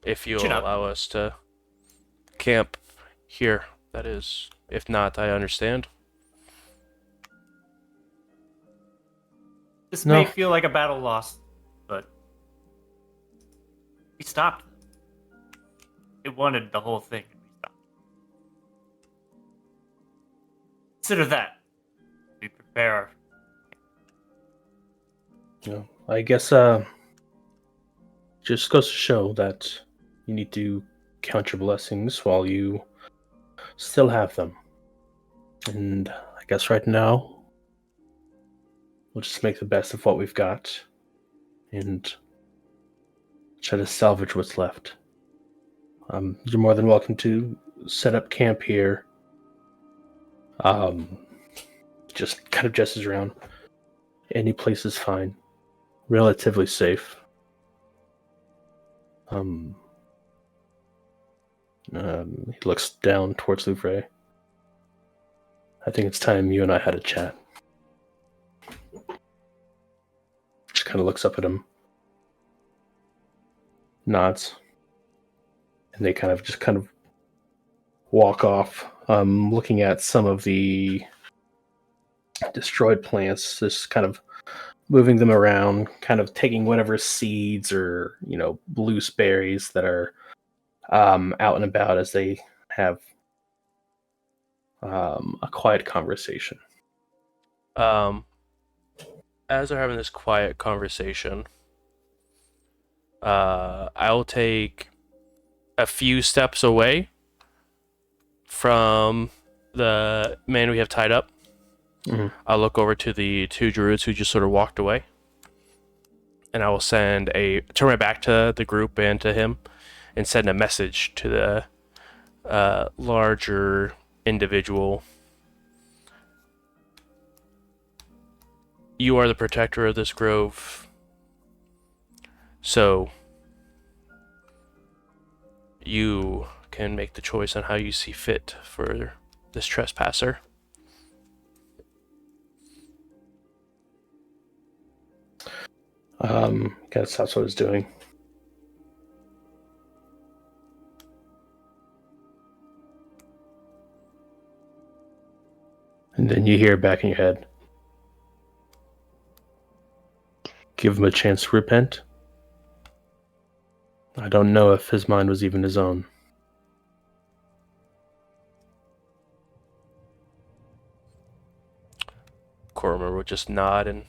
S1: If you'll
S3: Chin up.
S1: allow us to. camp here. That is. If not, I understand.
S3: This
S5: No.
S3: may feel like a battle lost, but we stopped. It wanted the whole thing, and we stopped. Consider that. We prepare.
S5: I guess just goes to show that you need to count your blessings while you still have them. And I guess right now we'll just make the best of what we've got and try to salvage what's left. You're more than welcome to set up camp here. Just kind of gestures around. Any place is fine. Relatively safe. He looks down towards Louvre. I think it's time you and I had a chat. Just kind of looks up at him. Nods. And they kind of walk off, looking at some of the destroyed plants, just kind of moving them around, kind of taking whatever seeds or, loose berries that are out and about as they have a quiet conversation.
S1: As they're having this quiet conversation, I'll take a few steps away from the man we have tied up.
S5: Mhm.
S1: I'll look over to the two druids who just sort of walked away, and I will turn my back to the group and to him, and send a message to the larger individual. You are the protector of this grove, so you can make the choice on how you see fit for this trespasser.
S5: Guess that's what it's doing. And then you hear back in your head. Give him a chance to repent. I don't know if his mind was even his own.
S1: Cormer will just nod and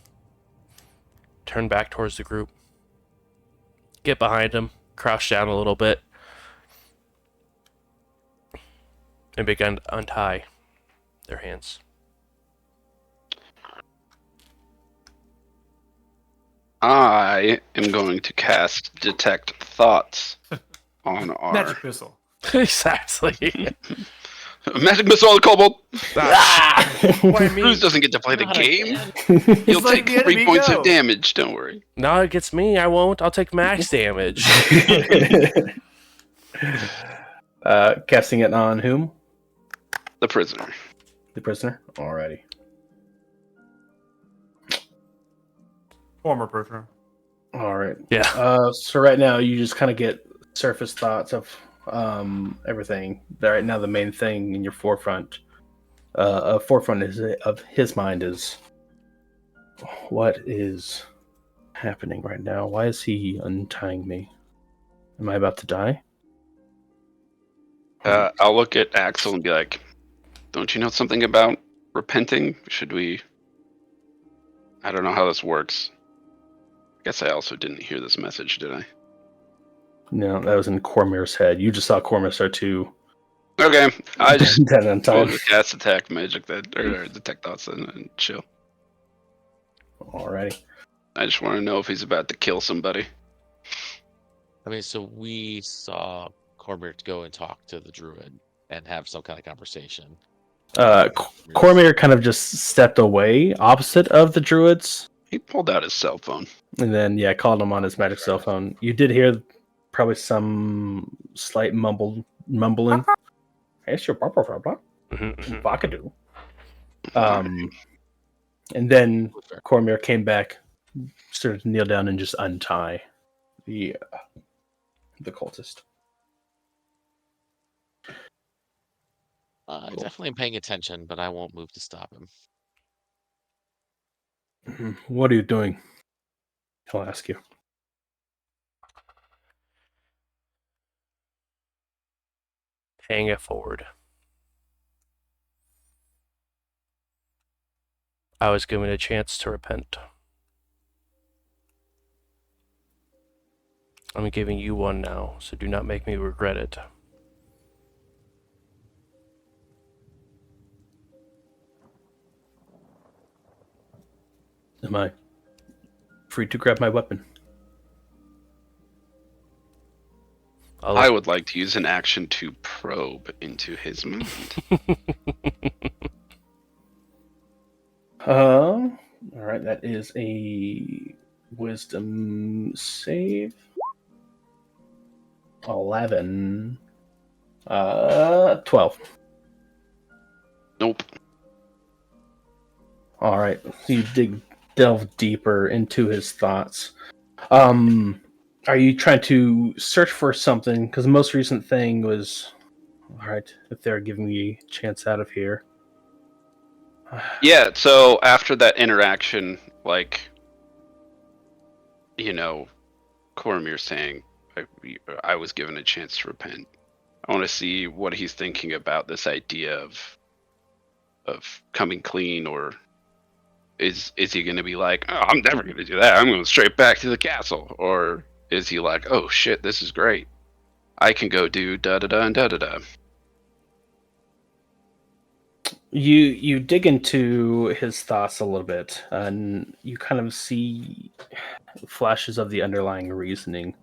S1: turn back towards the group. Get behind him, crouch down a little bit, and begin to untie their hands.
S4: I am going to cast Detect Thoughts on our
S3: Magic missile.
S1: Exactly.
S4: Magic Missile on the Kobold.
S1: What I mean,
S4: Cruz doesn't get to play the
S2: Not
S4: game.
S2: again.
S4: He'll
S3: Like
S4: take
S3: the
S4: 3
S3: enemy
S4: points
S3: go.
S4: of damage. Don't worry.
S1: no, it gets me. I won't. I'll take max damage.
S5: Casting it on whom?
S4: The prisoner.
S5: The prisoner? Alrighty.
S3: Former prisoner.
S5: Alright.
S1: Yeah.
S5: So right now you just kind of get surface thoughts of everything. Right now the main thing in your forefront of his mind is what is happening right now? Why is he untying me? Am I about to die?
S4: I'll look at Axel and be like, don't you know something about repenting? Should we... I don't know how this works. I guess I also didn't hear this message, did I?
S5: No, that was in Cormyr's head. You just saw Cormyr start to
S4: Okay, I just
S5: dead on
S4: told
S5: time.
S4: him to cast Attack Magic or Detect Thoughts and chill.
S5: Alrighty.
S4: I just want to know if he's about to kill somebody.
S2: I mean, so we saw Corbett go and talk to the druid and have some kind of conversation.
S5: Cormyr kind of just stepped away opposite of the druids.
S4: He pulled out his cell phone.
S5: And then, called him on his magic cell phone. You did hear probably some slight mumbling. It's your blah, blah, blah, blah.
S1: Mhm.
S5: Vakadu. And then Cormyr came back, started to kneel down and just untie the cultist.
S2: I definitely am paying attention, but I won't move to stop him.
S5: What are you doing? He'll ask you.
S1: Paying it forward. I was given a chance to repent. I'm giving you one now, so do not make me regret it.
S5: Am I free to grab my weapon?
S4: I would like to use an action to probe into his mind.
S5: All right, that is a wisdom save. 11. 12.
S4: Nope.
S5: All right, you delve deeper into his thoughts. Are you trying to search for something? Because the most recent thing was, all right, if they're giving me a chance out of here.
S4: Yeah, so after that interaction, like, you know, Cormir saying, I was given a chance to repent. I want to see what he's thinking about this idea of coming clean, or is he going to be like, oh, I'm never going to do that. I'm going straight back to the castle, or is he like, oh shit, this is great. I can go do da da da and da da da.
S5: You dig into his thoughts a little bit, and you kind of see flashes of the underlying reasoning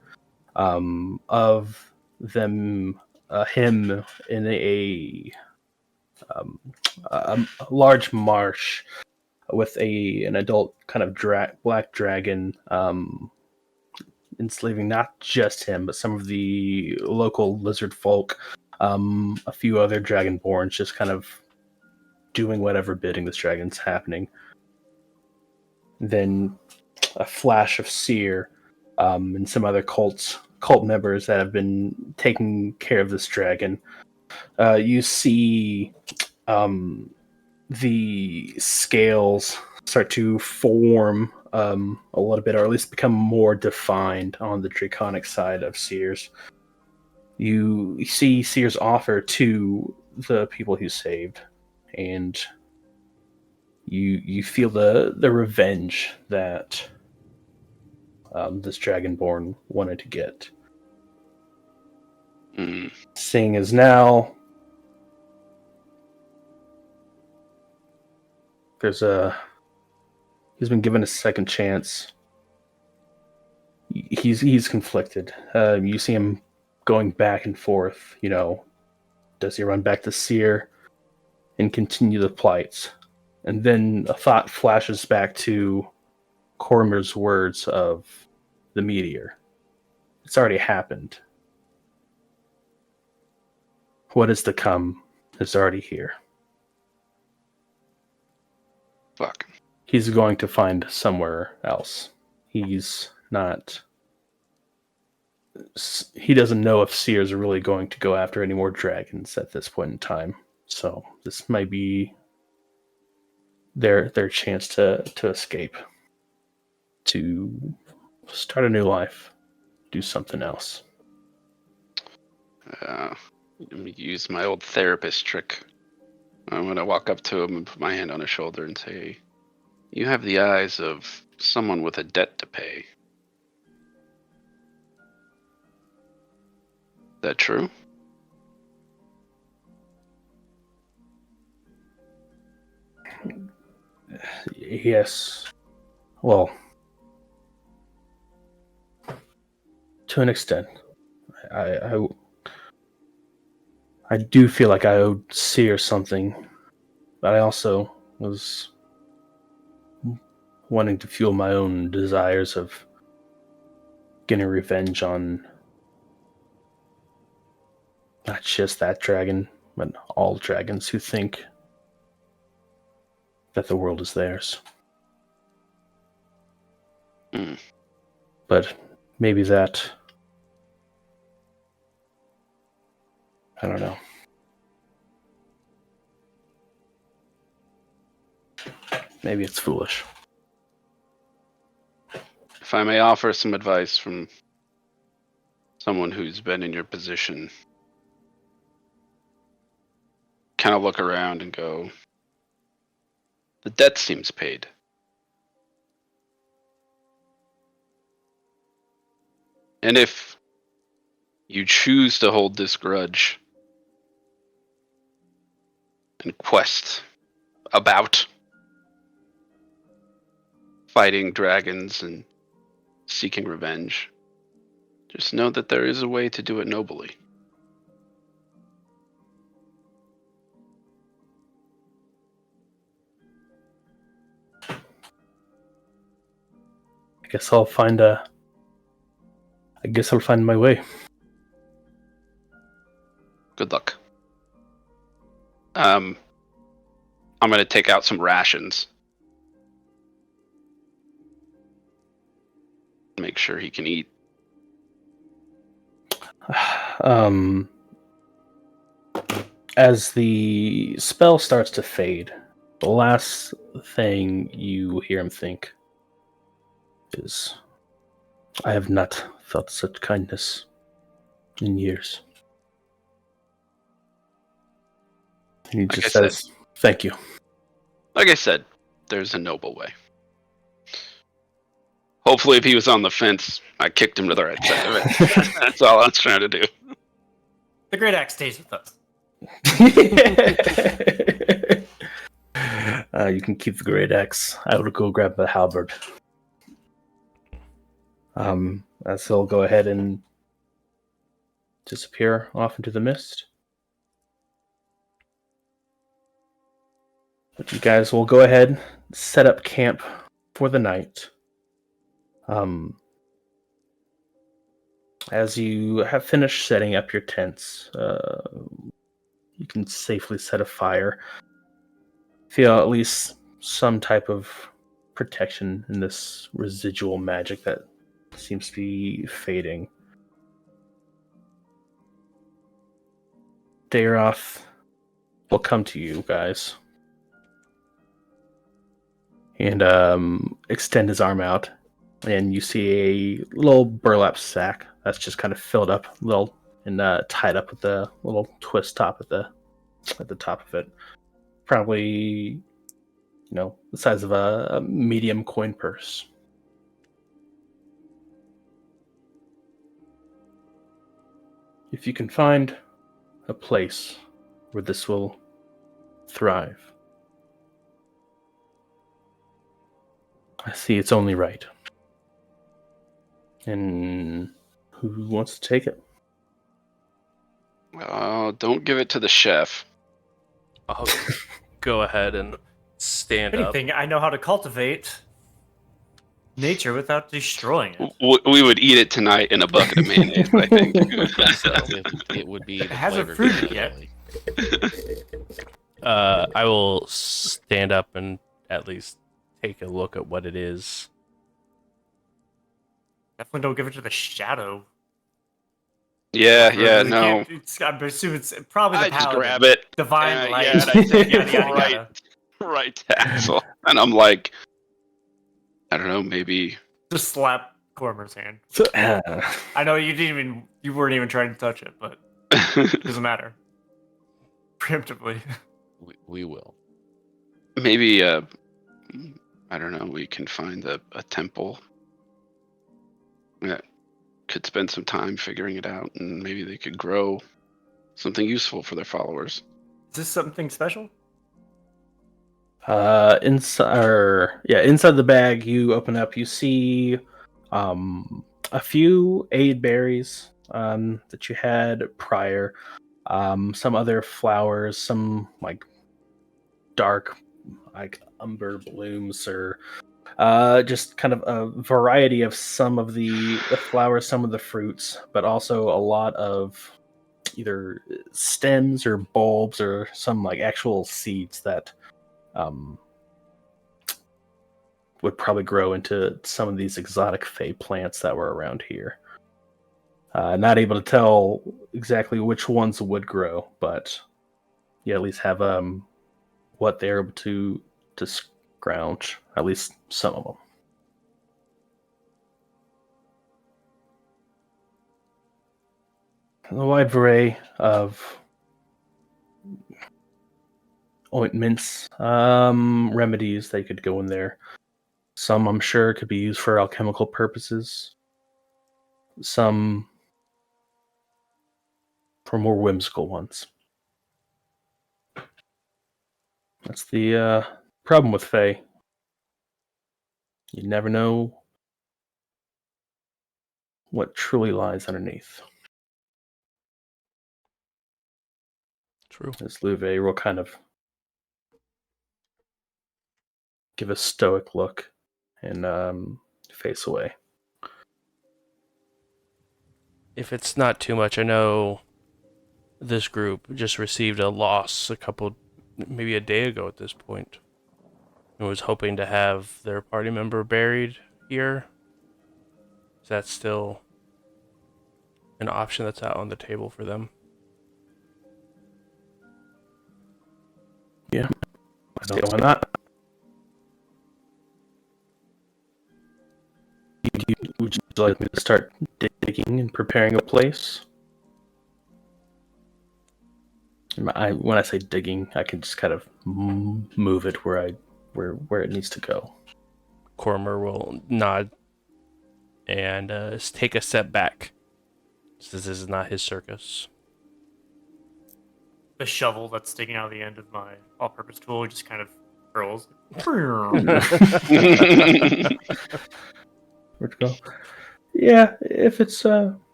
S5: of them, him in a large marsh with an adult kind of black dragon enslaving not just him, but some of the local lizard folk, a few other dragonborns, just kind of doing whatever bidding this dragon's happening. Then a flash of Seer and some other cult members that have been taking care of this dragon. You see the scales start to form a little bit, or at least become more defined on the draconic side of Seer's. You see Seer's offer to the people he saved, and you feel the revenge that this dragonborn wanted to get. Seeing as now he's been given a second chance. He's conflicted. You see him going back and forth. Does he run back to Seer and continue the plight? And then a thought flashes back to Cormir's words of the meteor. It's already happened. What is to come is already here.
S4: Fuck.
S5: He's going to find somewhere else. He doesn't know if Seers are really going to go after any more dragons at this point in time. So this might be their chance to escape, to start a new life, do something else.
S4: Let me use my old therapist trick. I'm going to walk up to him and put my hand on his shoulder and say, you have the eyes of someone with a debt to pay. That true?
S5: Yes. Well, to an extent. I do feel like I owed Seer something, but I also was wanting to fuel my own desires of getting revenge on not just that dragon, but all dragons who think that the world is theirs. But maybe that... I don't know. maybe it's foolish.
S4: If I may offer some advice from someone who's been in your position, kind of look around and go, the debt seems paid. And if you choose to hold this grudge and quest about fighting dragons and seeking revenge, just know that there is a way to do it nobly.
S5: I guess I'll find my way.
S4: Good luck. I'm gonna take out some rations. Make sure he can eat.
S5: As the spell starts to fade, the last thing you hear him think is, I have not felt such kindness in years. And he
S4: Like
S5: just
S4: I
S5: says, thank you.
S4: Like I said, there's a noble way. Hopefully, if he was on the fence, I kicked him to the right side of it. That's all I was trying to do.
S3: The great axe stays with us.
S5: You can keep the great axe. I will go grab the halberd. As he'll go ahead and disappear off into the mist. But you guys will go ahead, set up camp for the night. As you have finished setting up your tents, you can safely set a fire. Feel at least some type of protection in this residual magic that seems to be fading. Daeroth will come to you guys and extend his arm out, and you see a little burlap sack that's just kind of filled up, little and tied up with a little twist top at the top of it. Probably, the size of a medium coin purse. If you can find a place where this will thrive, I see it's only right. And who wants to take it?
S4: Don't give it to the chef.
S1: I'll go ahead and stand
S3: If
S1: up.
S3: anything, I know how to cultivate nature without destroying it.
S4: We would eat it tonight in a bucket of mayonnaise, I think.
S2: It would be.
S3: It hasn't fruited yet.
S1: I will stand up and at least take a look at what it is.
S3: Definitely don't give it to the shadow.
S4: Yeah,
S3: Really
S4: no.
S3: I assume it's probably the
S4: I just
S3: paladin.
S4: grab it.
S3: Divine light.
S4: Yeah, and I say,
S3: Yada, yada, yada.
S4: right tassel. And I'm like, I don't know, maybe.
S3: Just slap Cormer's hand.
S5: Uh,
S3: I know you weren't even trying to touch it, but it doesn't matter. Preemptively.
S2: We will.
S4: Maybe, I don't know, we can find a temple that could spend some time figuring it out, and maybe they could grow something useful for their followers.
S3: Is this something special?
S5: Inside the bag you open up, you see a few aid berries that you had prior, some other flowers, some like dark like umber blooms, or just kind of a variety of some of the flowers, some of the fruits, but also a lot of either stems or bulbs or some like actual seeds that would probably grow into some of these exotic fey plants that were around here. Not able to tell exactly which ones would grow, but you at least have what they're able to ground, at least some of them. A wide array of ointments, remedies that could go in there. Some, I'm sure, could be used for alchemical purposes. Some for more whimsical ones. That's the problem with Fae. You never know what truly lies underneath.
S1: True.
S5: As Louvet will kind of give a stoic look and face away.
S1: If it's not too much, I know this group just received a loss maybe a day ago at this point, and was hoping to have their party member buried here. Is that still an option that's out on the table for them?
S5: Yeah. Why not? Would you like me to start digging and preparing a place? When I say digging, I can just kind of move it where it needs to go.
S1: Cormer will nod and take a step back, since this is not his circus.
S3: The shovel that's sticking out of the end of my all-purpose tool just kind of curls.
S5: Where'd it go? Yeah, if it's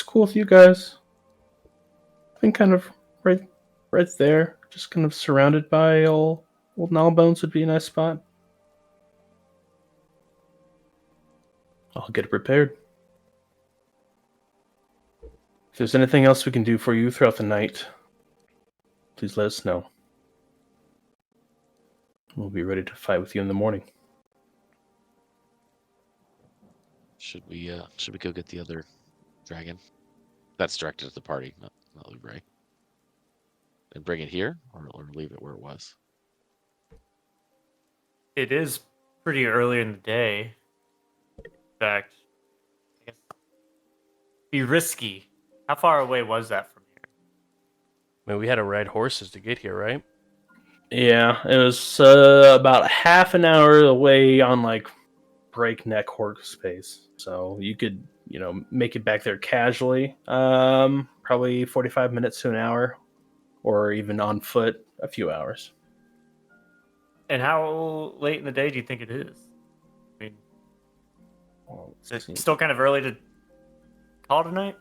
S5: cool with you guys, I think kind of right there, just kind of surrounded by old Gnawbones would be a nice spot. I'll get it prepared. If there's anything else we can do for you throughout the night, please let us know. We'll be ready to fight with you in the morning.
S2: Should we go get the other dragon? That's directed at the party, not Louvet. And bring it here, or leave it where it was?
S3: It is pretty early in the day. In fact, I guess be risky. How far away was that from here?
S1: I mean, we had to ride horses to get here, right?
S5: Yeah, it was about half an hour away on like breakneck horse pace. So you could, make it back there casually. Probably 45 minutes to an hour, or even on foot, a few hours.
S3: And how late in the day do you think it is? I mean,
S5: Well,
S3: is it still kind of early to call tonight?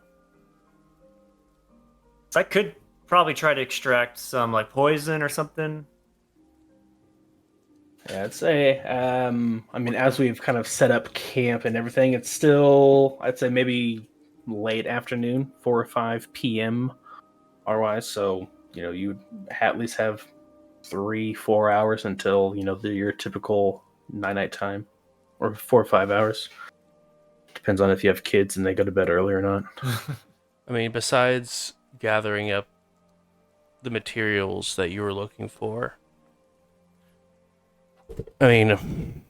S3: So I could probably try to extract some like poison or something.
S5: Yeah, I'd say, as we've kind of set up camp and everything, it's still, I'd say maybe late afternoon, 4 or 5 p.m. otherwise. So, you'd at least have 3-4 hours until, your typical night time, or 4 or 5 hours. Depends on if you have kids and they go to bed early or not.
S1: I mean, besides gathering up the materials that you were looking for, I mean,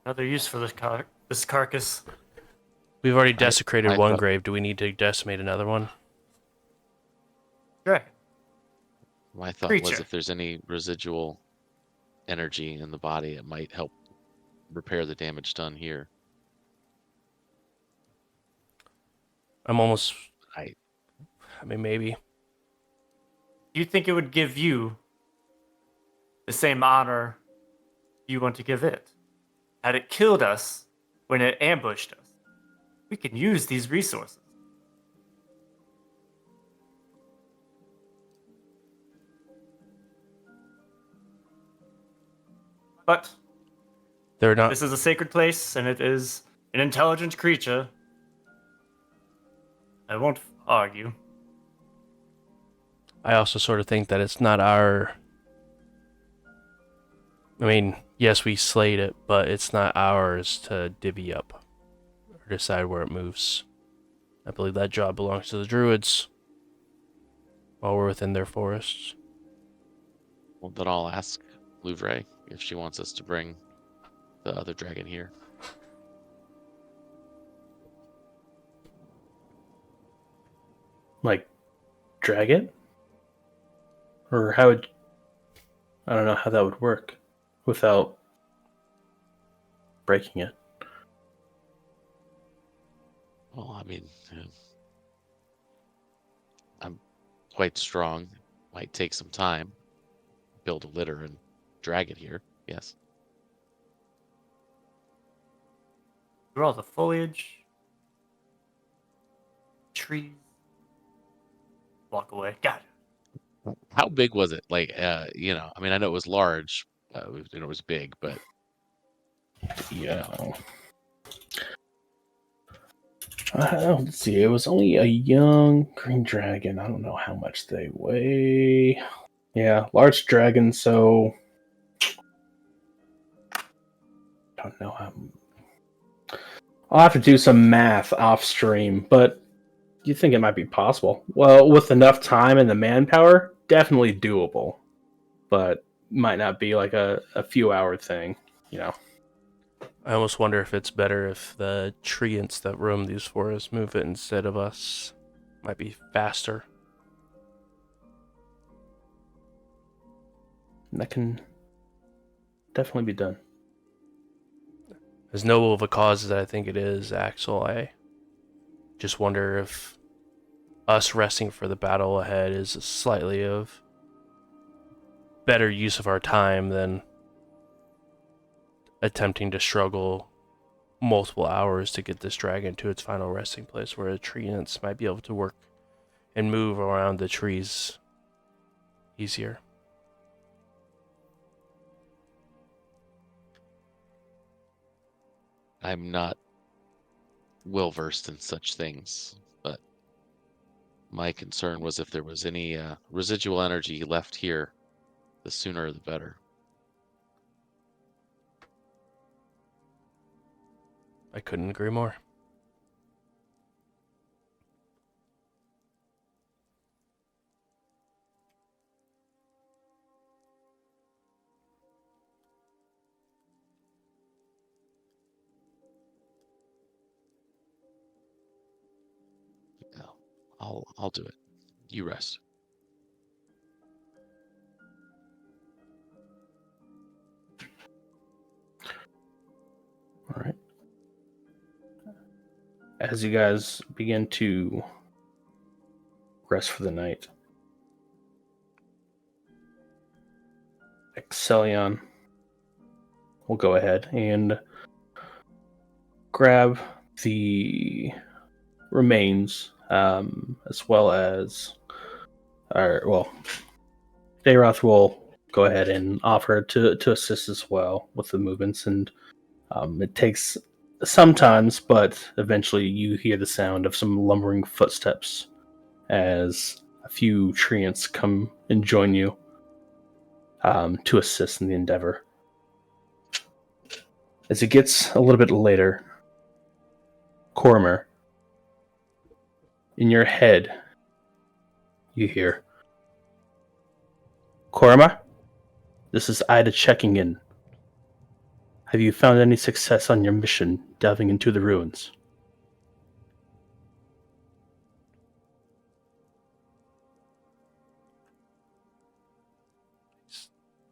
S3: Another use for this carcass.
S1: we've already desecrated
S2: I
S1: one
S2: thought-
S1: grave. Do we need to decimate another one?
S3: Dragon.
S2: My thought was
S3: Creature.
S2: if there's any residual energy in the body, it might help repair the damage done here.
S1: I'm almost.
S2: I
S1: mean, maybe.
S3: Do you think it would give you the same honor you want to give it? Had it killed us when it ambushed us, we can use these resources. But
S1: They're not.
S3: this is a sacred place, and it is an intelligent creature. I won't argue.
S1: I also sort of think that it's not our. I mean, yes, we slayed it, but it's not ours to divvy up or decide where it moves. I believe that job belongs to the druids while we're within their forests.
S2: well, then I'll ask Louvet. if she wants us to bring the other dragon here.
S5: Like, drag it? Or how would... I don't know how that would work without breaking it.
S2: Well, I mean, I'm quite strong. Might take some time. Build a litter and drag it here. Yes.
S3: Through all the foliage, trees. Walk away. Got it.
S2: How big was it? Like, I mean, I know it was large. It was big, but
S5: Yeah. Let's see. It was only a young green dragon. I don't know how much they weigh. Yeah, large dragon. So I don't know how. I'll have to do some math off stream, but you think it might be possible? Well, with enough time and the manpower, definitely doable, but might not be like a few hour thing. You know.
S1: I almost wonder if it's better if the treants that roam these forests move it instead of us. Might be faster.
S5: That can definitely be done.
S1: As noble of a cause as I think it is, Axel, I just wonder if us resting for the battle ahead is slightly of better use of our time than attempting to struggle multiple hours to get this dragon to its final resting place, where the treants might be able to work and move around the trees easier.
S2: I'm not well versed in such things. But my concern was if there was any residual energy left here, the sooner the better.
S1: I couldn't agree more.
S2: No, I'll do it. You rest.
S5: All right. As you guys begin to rest for the night, Excellion will go ahead and grab the remains, as well as, Dayroth will go ahead and offer to assist as well with the movements, and it takes sometimes, but eventually you hear the sound of some lumbering footsteps as a few treants come and join you to assist in the endeavor. As it gets a little bit later, Cormer, in your head, you hear, Cormer, this is Ida checking in. Have you found any success on your mission delving into the ruins?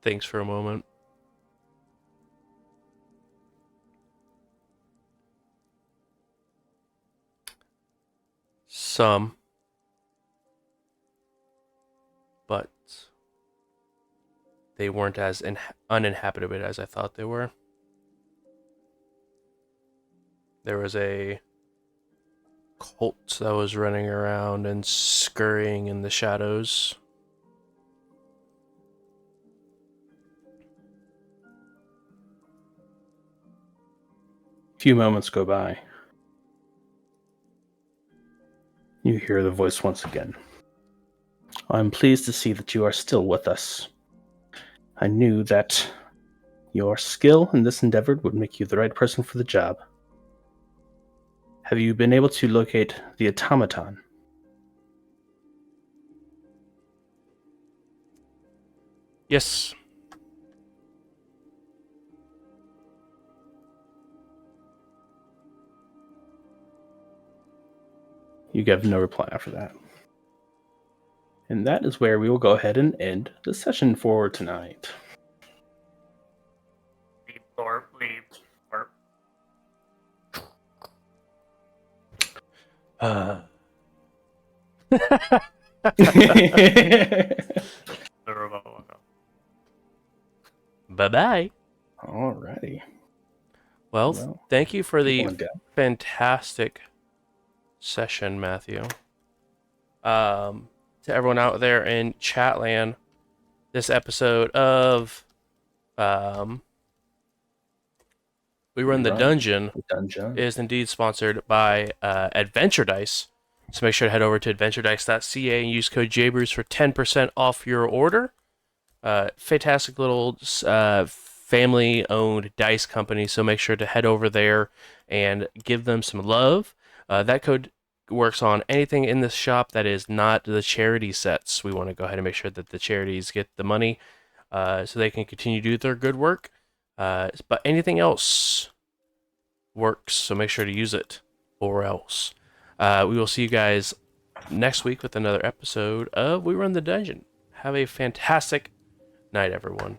S1: Thanks for a moment. Some. But they weren't as uninhabited as I thought they were. There was a cult that was running around and scurrying in the shadows.
S5: A few moments go by. You hear the voice once again. I'm pleased to see that you are still with us. I knew that your skill in this endeavor would make you the right person for the job. Have you been able to locate the automaton?
S1: Yes.
S5: You have no reply after that. And that is where we will go ahead and end the session for tonight.
S3: Bleep, blorp, bleep, blorp.
S1: Bye-bye.
S5: Alrighty.
S1: Well, thank you for the
S5: going down.
S1: fantastic session, Matthew. To everyone out there in Chatland, this episode of We Run the Dungeon is indeed sponsored by Adventure Dice. So make sure to head over to adventuredice.ca and use code JBrews for 10% off your order. Fantastic little family-owned dice company, so make sure to head over there and give them some love. That code works on anything in the shop that is not the charity sets. We want to go ahead and make sure that the charities get the money so they can continue to do their good work. But anything else works, so make sure to use it, or else. We will see you guys next week with another episode of We Run the Dungeon. Have a fantastic night, everyone.